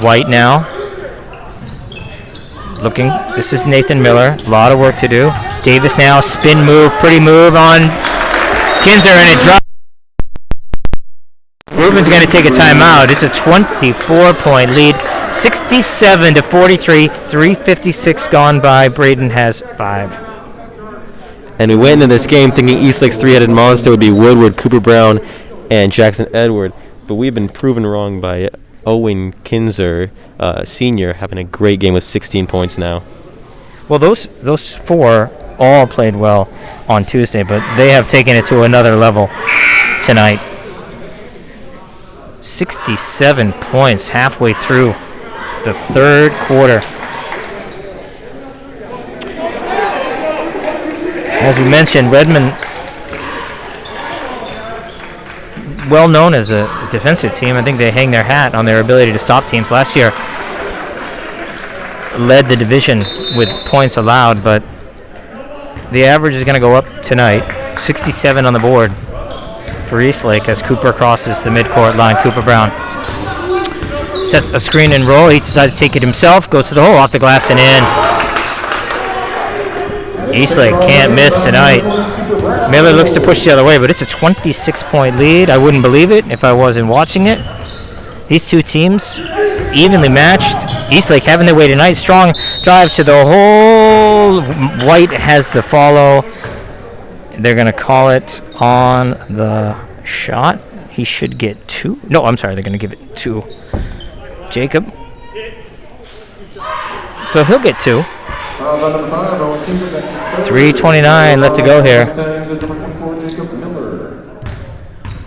White now. Looking. This is Nathan Miller. A lot of work to do. Davis now. Spin move. Pretty move on Kinzer, and it drops. Ruben's going to take a timeout. It's a 24-point lead. 67-43. 3:56 gone by. Braden has 5. And we went into this game thinking Eastlake's three-headed monster would be Woodward, Cooper Brown, and Jackson Edward. But we've been proven wrong by Owen Kinzer, senior, having a great game with 16 points now. Well, those 4 all played well on Tuesday, but they have taken it to another level tonight. 67 points halfway through the third quarter. As we mentioned, Redmond, well known as a defensive team. I think they hang their hat on their ability to stop teams. Last year, led the division with points allowed, but the average is going to go up tonight. 67 on the board for Eastlake as Cooper crosses the midcourt line. Cooper Brown sets a screen and roll. He decides to take it himself. Goes to the hole, off the glass and in. Eastlake can't miss tonight. Miller looks to push the other way, but it's a 26-point lead. I wouldn't believe it if I wasn't watching it. These two teams evenly matched. Eastlake having their way tonight. Strong drive to the hole. White has the follow. They're going to call it on the shot. He should get 2. No, I'm sorry. They're going to give it to Jacob. So he'll get 2. 3:29 left to go here.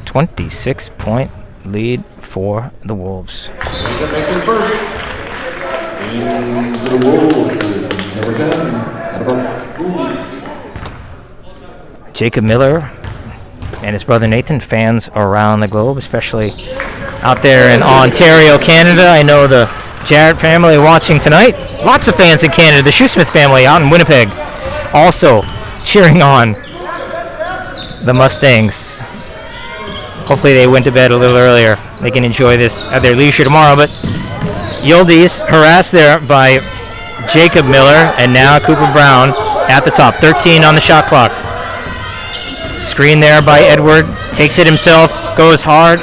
26-point lead for the Wolves. Jacob makes his first. Into the Wolves is number 10. Jacob Miller and his brother Nathan, fans around the globe, especially out there in Ontario, Canada. I know the Jarrett family watching tonight. Lots of fans in Canada. The Shoesmith family out in Winnipeg also cheering on the Mustangs. Hopefully they went to bed a little earlier. They can enjoy this at their leisure tomorrow. But Yildiz harassed there by Jacob Miller, and now Cooper Brown at the top. 13 on the shot clock. Screen there by Edward. Takes it himself. Goes hard.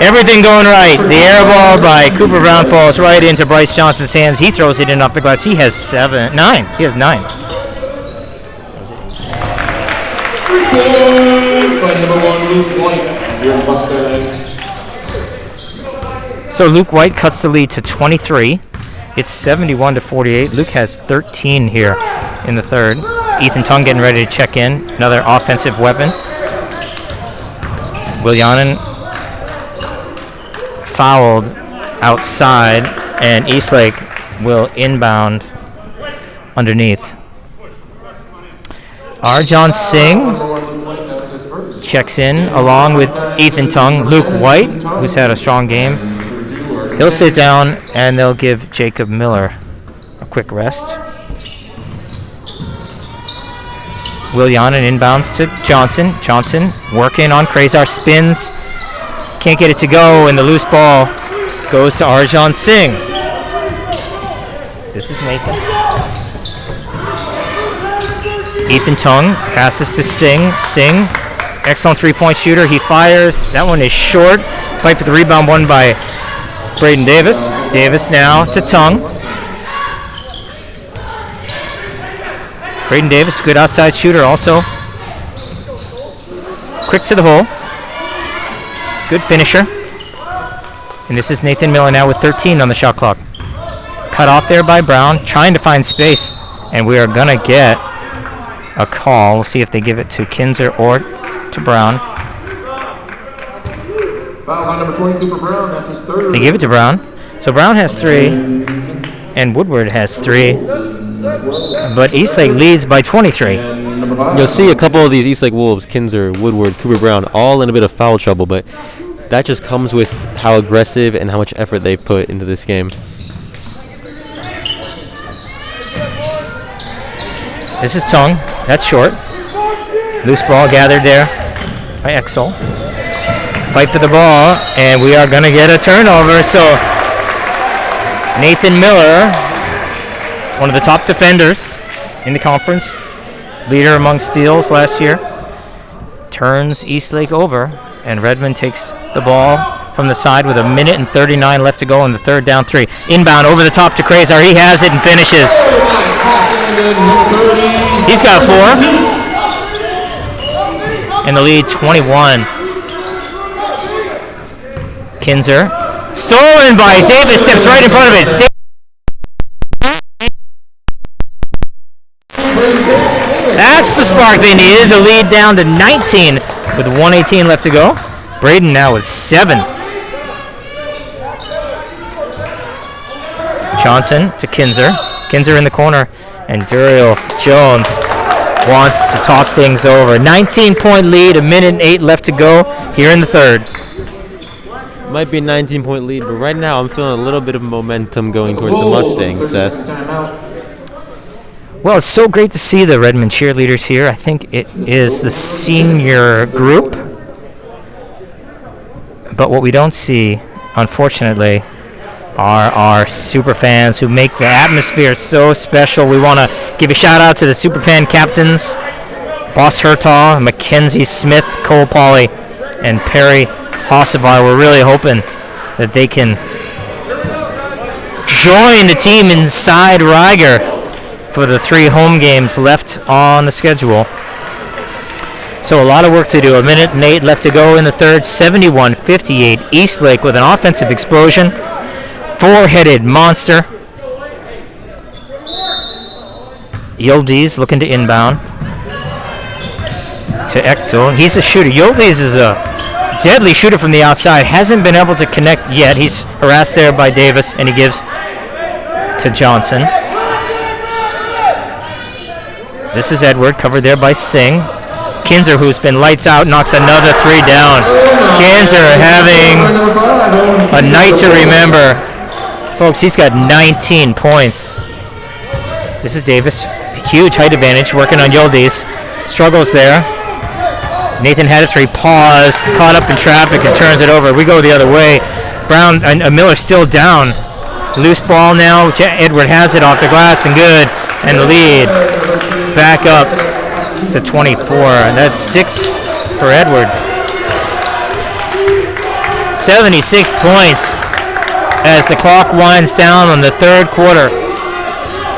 Everything going right. The air ball by Cooper Brown falls right into Bryce Johnson's hands. He throws it in off the glass. He has 9. He has 9. By number 1, Luke White, your Mustangs. So Luke White cuts the lead to 23. It's 71-48. Luke has 13 here in the third. Ethan Tung getting ready to check in. Another offensive weapon. Willianen fouled outside, and Eastlake will inbound underneath. Arjan Singh checks in along with Ethan Tung. Luke White, who's had a strong game, he'll sit down, and they'll give Jacob Miller a quick rest. Willianen inbounds to Johnson. Johnson working on Krazar, spins. Can't get it to go, and the loose ball goes to Arjan Singh. This is Nathan. Ethan Tung passes to Singh. Singh, excellent three-point shooter. He fires. That one is short. Fight for the rebound, won by Braden Davis. Davis now to Tung. Braden Davis, good outside shooter also. Quick to the hole. Good finisher. And this is Nathan Miller now with 13 on the shot clock. Cut off there by Brown, trying to find space. And we are going to get a call. We'll see if they give it to Kinzer or to Brown. Fouls on number 20, Cooper Brown. That's his third. They give it to Brown. So Brown has 3, and Woodward has 3. But Eastlake leads by 23. You'll see a couple of these Eastlake Wolves, Kinzer, Woodward, Cooper Brown, all in a bit of foul trouble, but that just comes with how aggressive and how much effort they put into this game. This is Tung. That's short. Loose ball gathered there by Exel. Fight for the ball, and we are going to get a turnover. So Nathan Miller, one of the top defenders in the conference, leader among steals last year, turns Eastlake over, and Redmond takes the ball from the side with 1:39 left to go in the third, down 3. Inbound over the top to Krazar. He has it and finishes. He's got 4. And the lead 21. Kinzer. Stolen by Davis, steps right in front of it. That's the spark they needed. The lead down to 19 with 1:18 left to go. Braden now with 7. Johnson to Kinzer. Kinzer in the corner. And Duriel Jones wants to talk things over. 19-point lead, 1:08 left to go here in the third. Might be a 19-point lead, but right now I'm feeling a little bit of momentum going towards the Mustangs, Seth. Well, it's so great to see the Redmond cheerleaders here. I think it is the senior group. But what we don't see, unfortunately, are our super fans who make the atmosphere so special. We want to give a shout out to the super fan captains, Boss Hertall, Mackenzie Smith, Cole Pauley, and Perry Hossavar. We're really hoping that they can join the team inside Riger for the 3 home games left on the schedule. So a lot of work to do. 1:08 left to go in the third. 71-58. Eastlake with an offensive explosion. 4-headed monster. Yildiz looking to inbound to Ektel. He's a shooter. Yildiz is a deadly shooter from the outside. Hasn't been able to connect yet. He's harassed there by Davis, and he gives to Johnson. This is Edward, covered there by Singh. Kinzer, who's been lights out, knocks another 3 down. Kinzer having a night to remember. Folks, he's got 19 points. This is Davis. Huge height advantage, working on Yildiz. Struggles there. Nathan had a 3, pause, caught up in traffic and turns it over. We go the other way. Brown and Miller still down. Loose ball now. Edward has it off the glass and good. And the lead back up to 24. And that's 6 for Edward. 76 points as the clock winds down on the third quarter.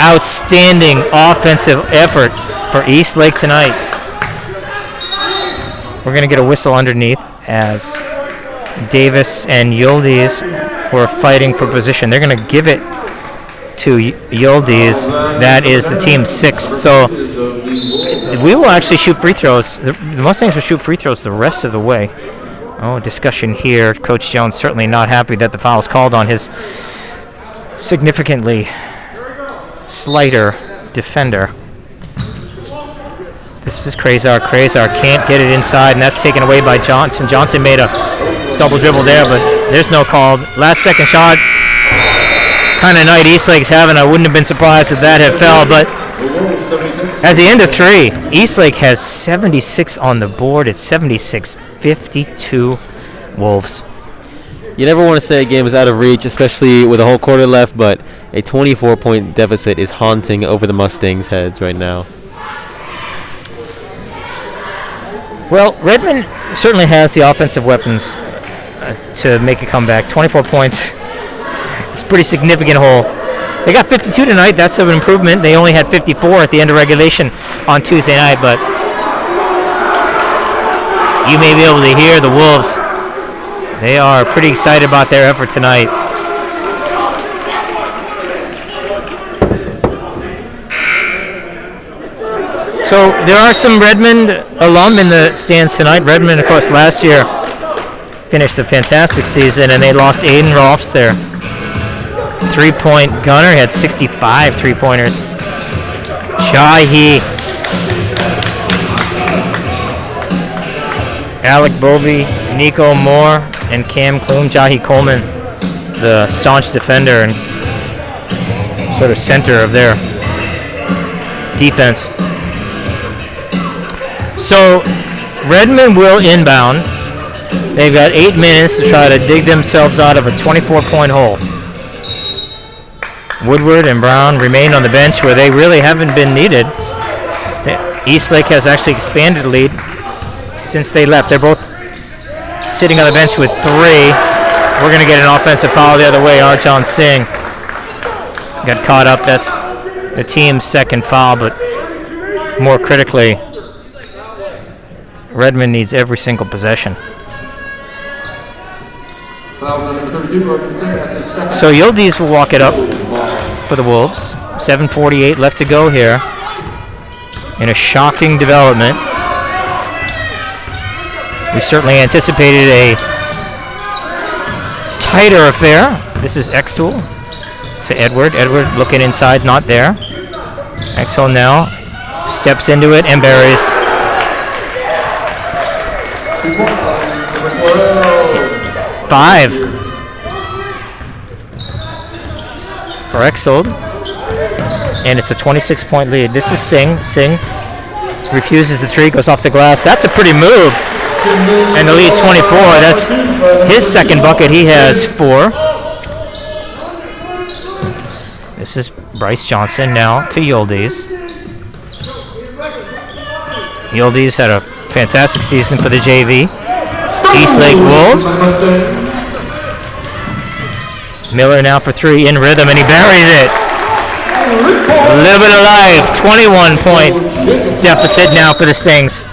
Outstanding offensive effort for Eastlake tonight. We're going to get a whistle underneath as Davis and Yildiz were fighting for position. They're going to give it to Yildiz. That is the team's sixth. So we will actually shoot free throws. The Mustangs will shoot free throws the rest of the way. Oh, discussion here. Coach Jones certainly not happy that the foul is called on his significantly slighter defender. This is Krazar. Krazar can't get it inside, and that's taken away by Johnson. Johnson made a double dribble there, but there's no call. Last second shot. Kind of night Eastlake's having. I wouldn't have been surprised if that had fell, but at the end of three, Eastlake has 76 on the board. It's 76-52 Wolves. You never want to say a game is out of reach, especially with a whole quarter left, but a 24-point deficit is haunting over the Mustangs' heads right now. Well, Redmond certainly has the offensive weapons to make a comeback. 24 points. It's a pretty significant hole. They got 52 tonight. That's an improvement. They only had 54 at the end of regulation on Tuesday night, but you may be able to hear the Wolves. They are pretty excited about their effort tonight. So there are some Redmond alum in the stands tonight. Redmond, of course, last year finished a fantastic season, and they lost Aiden Rolfs, their three-point gunner. He had 65 three-pointers. Chahi, Alec Bovey, Nico Moore, and Cam Kloom. Jahi Coleman, the staunch defender and sort of center of their defense. So Redmond will inbound. They've got 8 minutes to try to dig themselves out of a 24-point hole. Woodward and Brown remain on the bench where they really haven't been needed. Eastlake has actually expanded the lead since they left. They're both sitting on the bench with 3. We're going to get an offensive foul the other way. Arjan Singh got caught up. That's the team's second foul, but more critically, Redmond needs every single possession. So Yildiz will walk it up for the Wolves. 7:48 left to go here in a shocking development. We certainly anticipated a tighter affair. This is Exel to Edward. Edward looking inside, not there. Exel now steps into it and buries. 5 for Exel, and it's a 26-point lead. This is Singh. Singh refuses the 3, goes off the glass. That's a pretty move. And the lead 24. That's his second bucket. He has 4. This is Bryce Johnson now to Yildiz. Yildiz had a fantastic season for the JV. Eastlake Wolves. Miller now for 3 in rhythm, and he buries it. Live it alive. 21-point deficit now for the Stings.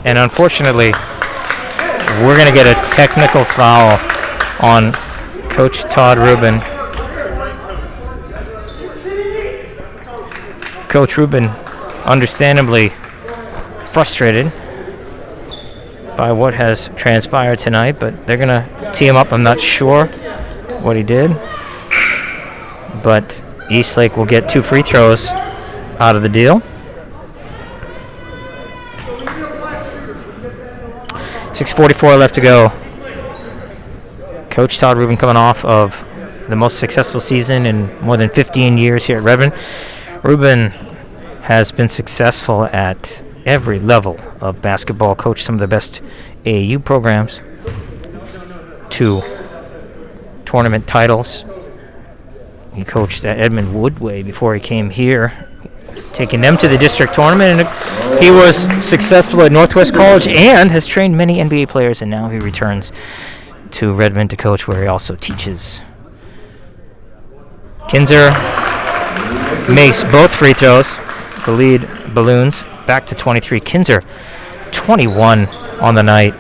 And unfortunately, we're going to get a technical foul on Coach Todd Rubin. Coach Rubin, understandably frustrated by what has transpired tonight, but they're going to tee him up. I'm not sure what he did, but Eastlake will get 2 free throws out of the deal. 6:44 left to go. Coach Todd Rubin coming off of the most successful season in more than 15 years here at Redmond. Rubin has been successful at every level of basketball, coached some of the best AAU programs, 2 tournament titles. He coached at Edmond Woodway before he came here, taking them to the district tournament, and he was successful at Northwest College and has trained many NBA players, and now he returns to Redmond to coach, where he also teaches. Kinzer makes both free throws. The lead balloons back to 23. Kinzer, 21 on the night.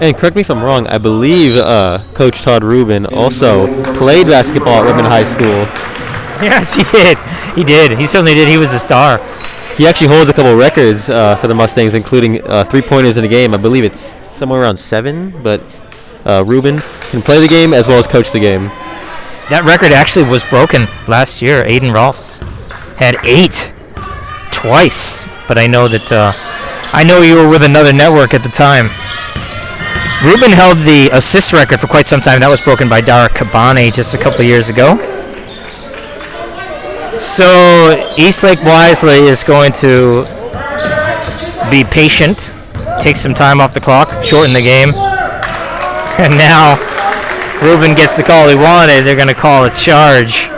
And correct me if I'm wrong, I believe Coach Todd Rubin also played basketball at Redmond High School. Yes, he did. He did. He certainly did. He was a star. He actually holds a couple records for the Mustangs, including three-pointers in a game. I believe it's somewhere around 7, but Rubin can play the game as well as coach the game. That record actually was broken last year. Aiden Rolfs had 8 twice, but I know that I know you were with another network at the time. Rubin held the assist record for quite some time. That was broken by Dara Kabane just a couple of years ago. So Eastlake Wisely is going to be patient, take some time off the clock, shorten the game. And now Rubin gets the call he wanted. They're going to call a charge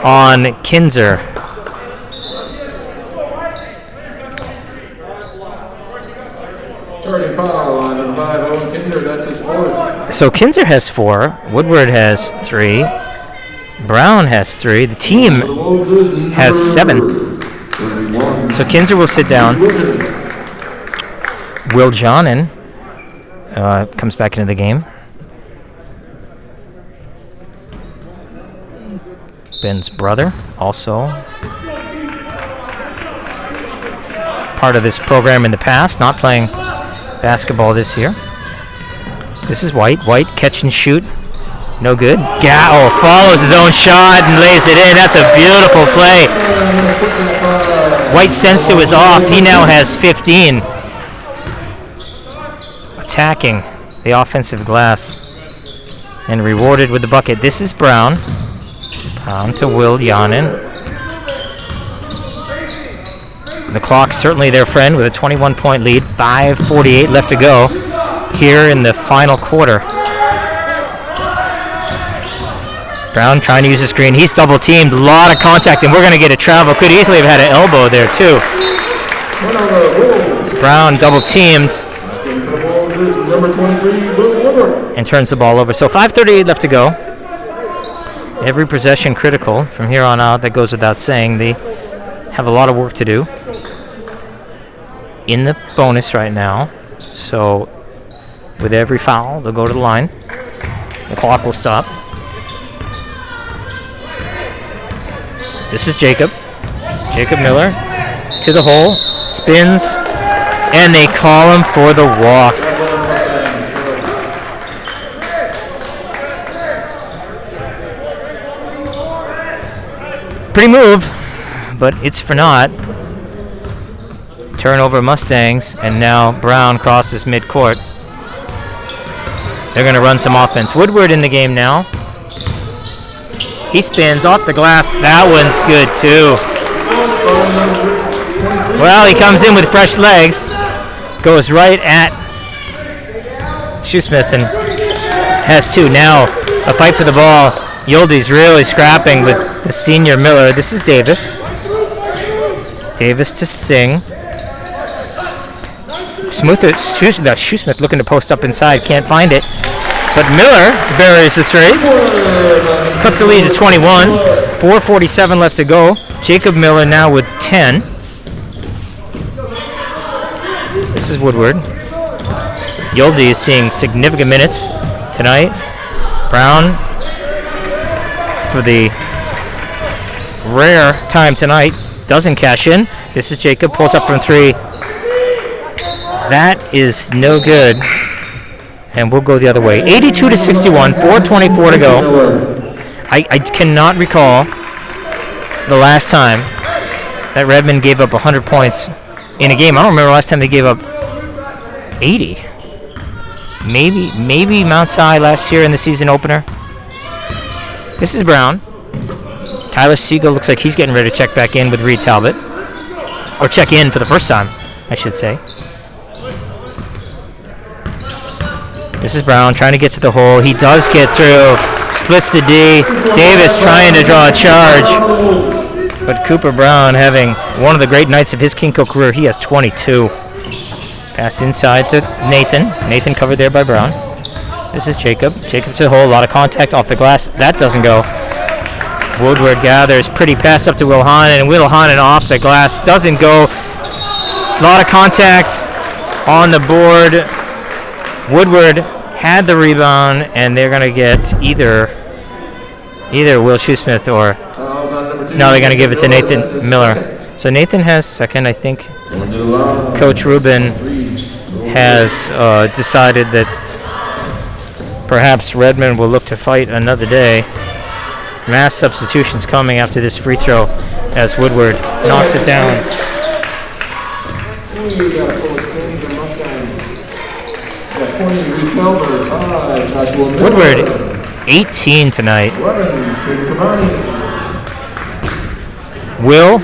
on Kinzer. So Kinzer has 4, Woodward has 3, Brown has 3, the team has 7. So Kinzer will sit down. Will Johnen comes back into the game. Ben's brother, also part of this program in the past, not playing basketball this year. This is White. White, catch and shoot. No good. Follows his own shot and lays it in. That's a beautiful play. White sensed it was off. He now has 15. Attacking the offensive glass and rewarded with the bucket. This is Brown. Brown to Will Yanin. The clock's certainly their friend with a 21-point lead. 5:48 left to go here in the final quarter. Brown trying to use the screen. He's double teamed. A lot of contact, and we're going to get a travel. Could easily have had an elbow there, too. Brown double teamed and turns the ball over. So 5:38 left to go. Every possession critical from here on out. That goes without saying. They have a lot of work to do in the bonus right now. So with every foul, they'll go to the line. The clock will stop. This is Jacob. Jacob Miller to the hole, spins, and they call him for the walk. Pretty move, but it's for naught. Turnover Mustangs, and now Brown crosses midcourt. They're going to run some offense. Woodward in the game now. He spins off the glass. That one's good, too. Well, he comes in with fresh legs. Goes right at Shoesmith and has 2. Now, a fight for the ball. Yildi's really scrapping with the senior Miller. This is Davis. Davis to Singh. Shoesmith looking to post up inside. Can't find it. But Miller buries the 3. Cuts the lead to 21. 4:47 left to go. Jacob Miller now with 10. This is Woodward. Yildi is seeing significant minutes tonight. Brown, for the rare time tonight, doesn't cash in. This is Jacob, pulls up from 3. That is no good. And we'll go the other way. 82-61, 4:24 to go. I cannot recall the last time that Redmond gave up 100 points in a game. I don't remember the last time they gave up 80. Maybe Mount Si last year in the season opener. This is Brown. Tyler Siegel looks like he's getting ready to check back in with Reed Talbot. Or check in for the first time, I should say. This is Brown trying to get to the hole. He does get through. Splits the D. Davis trying to draw a charge. But Cooper Brown having one of the great nights of his Kinko career. He has 22. Pass inside to Nathan. Nathan covered there by Brown. This is Jacob. Jacob to the hole. A lot of contact off the glass. That doesn't go. Woodward gathers. Pretty pass up to Wilhanen. And Wilhanen off the glass. Doesn't go. A lot of contact on the board. Woodward had the rebound, and they're going to get either Will Shoesmith or... No, they're going to give it to Nathan Miller. So Nathan has second. I think Coach Rubin has decided that perhaps Redmond will look to fight another day. Mass substitutions coming after this free throw as Woodward knocks it down. Woodward, 18 tonight. Will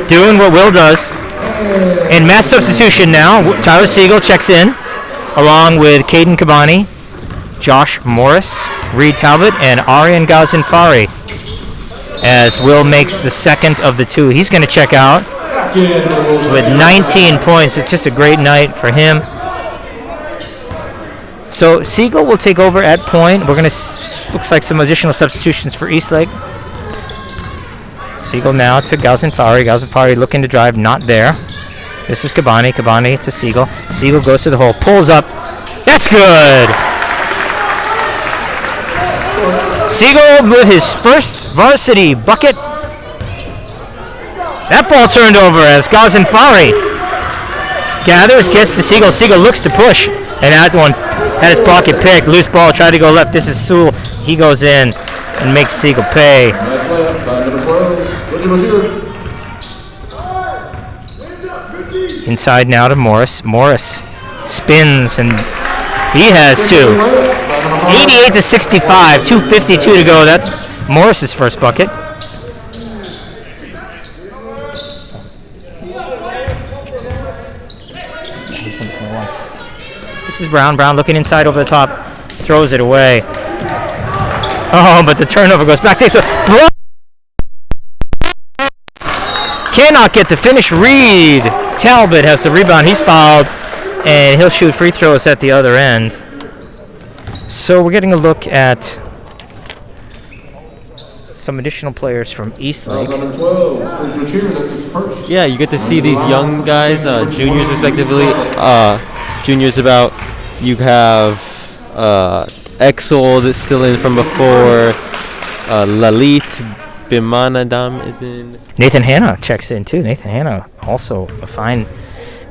doing what Will does. And mass substitution now. Tyler Siegel checks in along with Caden Kabani, Josh Morris, Reed Talbot, and Aryan Ghazenfari as Will makes the second of the two. He's going to check out with 19 points. It's just a great night for him. So Siegel will take over at point. We're going to looks like some additional substitutions for Eastlake. Siegel now to Ghazenfari. Ghazenfari looking to drive, not there. This is Kabani. Kabani to Siegel. Siegel goes to the hole, pulls up. That's good. Siegel with his first varsity bucket. That ball turned over as Ghazenfari gathers, gets to Siegel. Siegel looks to push, and that one had his pocket picked. Loose ball, tried to go left. This is Sewell. He goes in and makes Siegel pay. Inside now to Morris. Morris spins, and he has two. 88-65, 2:52 to go. That's Morris's first bucket. This is Brown. Brown looking inside over the top. Throws it away. Oh, but the turnover goes back. Takes a... Cannot get the finish. Reed Talbot has the rebound. He's fouled, and he'll shoot free throws at the other end. So we're getting a look at some additional players from Eastlake. Yeah, you get to see these young guys, juniors respectively. Juniors about, you have Exol that's still in from before. Lalit Bimanadam is in. Nathan Hanna checks in too. Nathan Hanna, also a fine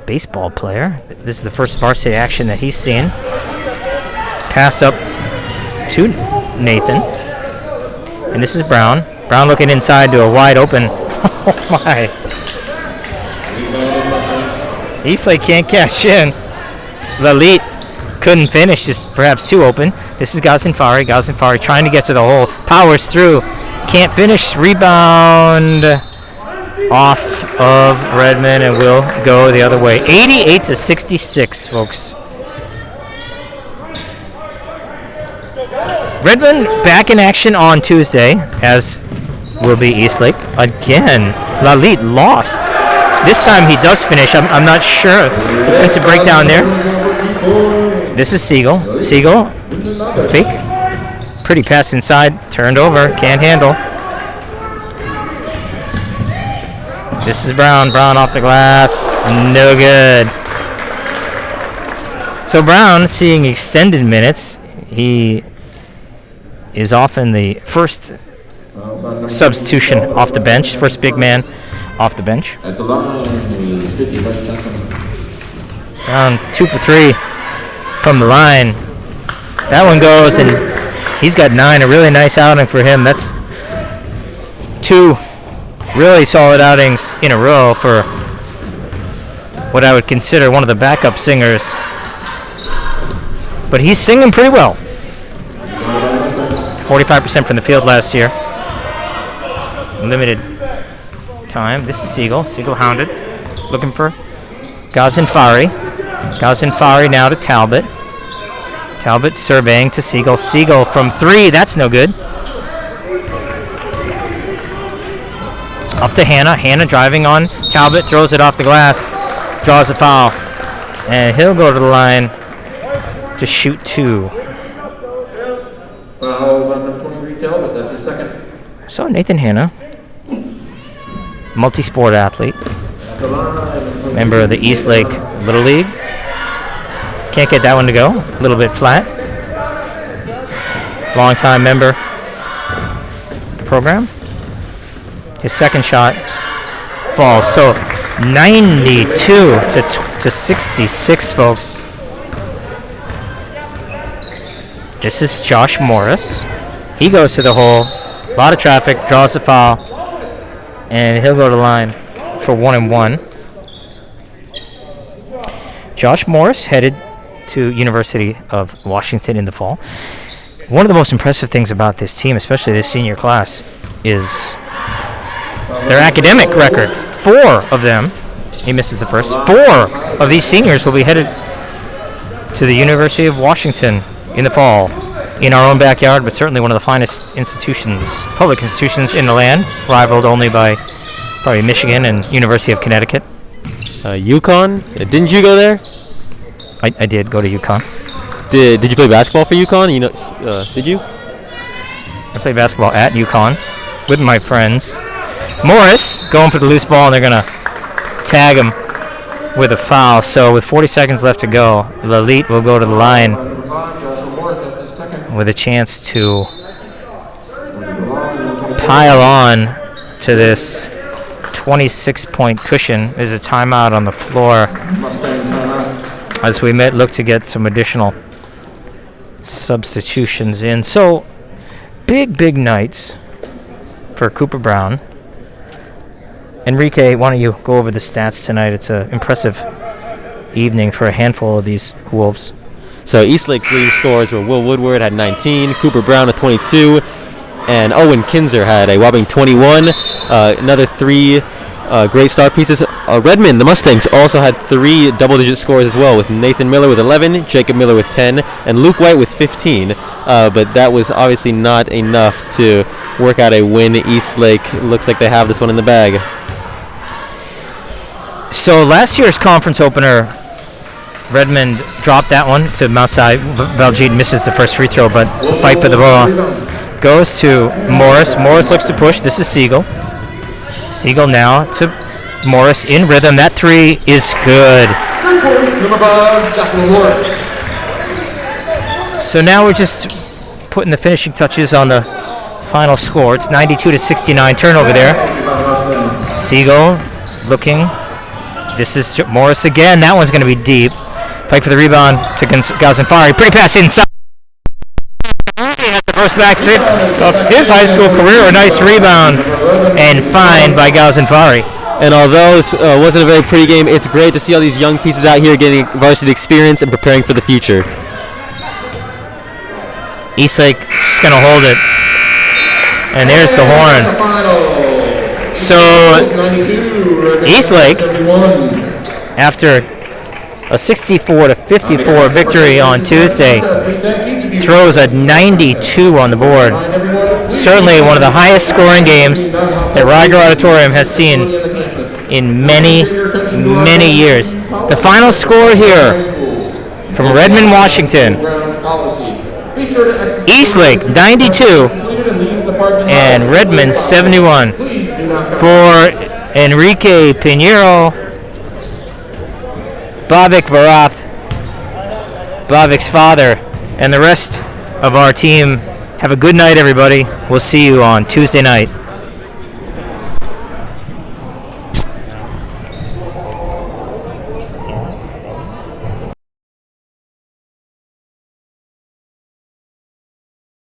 baseball player. This is the first varsity action that he's seen. Pass up to Nathan. And this is Brown. Brown looking inside to a wide open. Oh my. Eastlake can't cash in. Lalit couldn't finish, just perhaps too open. This is Ghazenfari. Ghazenfari trying to get to the hole. Powers through. Can't finish. Rebound off of Redmond and will go the other way. 88-66, folks. Redmond back in action on Tuesday, as will be Eastlake. Again, Lalit lost. This time he does finish. I'm not sure. Defensive breakdown there. This is Siegel. Siegel, fake. Pretty pass inside. Turned over. Can't handle. This is Brown. Brown off the glass. No good. So Brown seeing extended minutes. He is often the first substitution off the bench, first big man off the bench. At the line is 50 versus 10. Brown 2 for 3 from the line. That one goes, and he's got 9. A really nice outing for him. That's 2 really solid outings in a row for what I would consider one of the backup singers. But he's singing pretty well. 45% from the field last year. Limited time. This is Siegel. Siegel hounded. Looking for Ghazenfari. Ghazenfari now to Talbot. Talbot surveying to Siegel. Siegel from 3. That's no good. Up to Hanna. Hanna driving on Talbot. Throws it off the glass. draws a foul, and he'll go to the line to shoot 2. Fouls on number 20 retail, but that's his second. So Nathan Hanna, multi-sport athlete, member of the Eastlake Little League. Can't get that one to go. A little bit flat. Long-time member of the program. His second shot falls. So 92 to 66, folks. This is Josh Morris. He goes to the hole. A lot of traffic. Draws the foul. And he'll go to the line for 1 and 1. Josh Morris headed to University of Washington in the fall. One of the most impressive things about this team, especially this senior class, is their academic record. 4 of them, he misses the first, 4 of these seniors will be headed to the University of Washington in the fall, in our own backyard, but certainly one of the finest institutions, public institutions in the land, rivaled only by probably Michigan and University of Connecticut. UConn? Didn't you go there? I did go to UConn. Did you play basketball for UConn? You know, did you? I played basketball at UConn with my friends. Morris going for the loose ball, and they're going to tag him with a foul. So with 40 seconds left to go, Lalit will go to the line with a chance to pile on to this 26-point cushion. There's a timeout on the floor as we look to get some additional substitutions in. So big nights for Cooper Brown. Enrique, why don't you go over the stats tonight? It's an impressive evening for a handful of these Wolves. So Eastlake's leading scorers were Will Woodward had 19, Cooper Brown with 22, and Owen Kinzer had a whopping 21. Another 3 great star pieces. Redmond, the Mustangs, also had 3 double-digit scores as well, with Nathan Miller with 11, Jacob Miller with 10, and Luke White with 15. But that was obviously not enough to work out a win. Eastlake looks like they have this one in the bag. So last year's conference opener, Redmond dropped that one to Mount Si. Valjeed misses the first free throw, but the fight for the ball goes to Morris. Morris looks to push. This is Siegel. Siegel now to Morris in rhythm. That 3 is good. So now we're just putting the finishing touches on the final score. It's 92 to 69 turnover there. Siegel looking. This is Morris again. That one's going to be deep. Fight for the rebound to Ghazenfari. Pretty pass inside. At the first backstreet of his high school career. A nice rebound and find by Ghazenfari. And although this wasn't a very pretty game, it's great to see all these young pieces out here getting varsity experience and preparing for the future. Eastlake just going to hold it. And there's the horn. So Eastlake, after a 64 to 54 victory on Tuesday, throws a 92 on the board. Certainly one of the highest scoring games that Riger Auditorium has seen in many years. The final score here from Redmond, Washington. Eastlake 92 and Redmond 71. For Enrique Pinheiro, Bhavik Barath, Bhavik's father, and the rest of our team, have a good night, everybody. We'll see you on Tuesday night.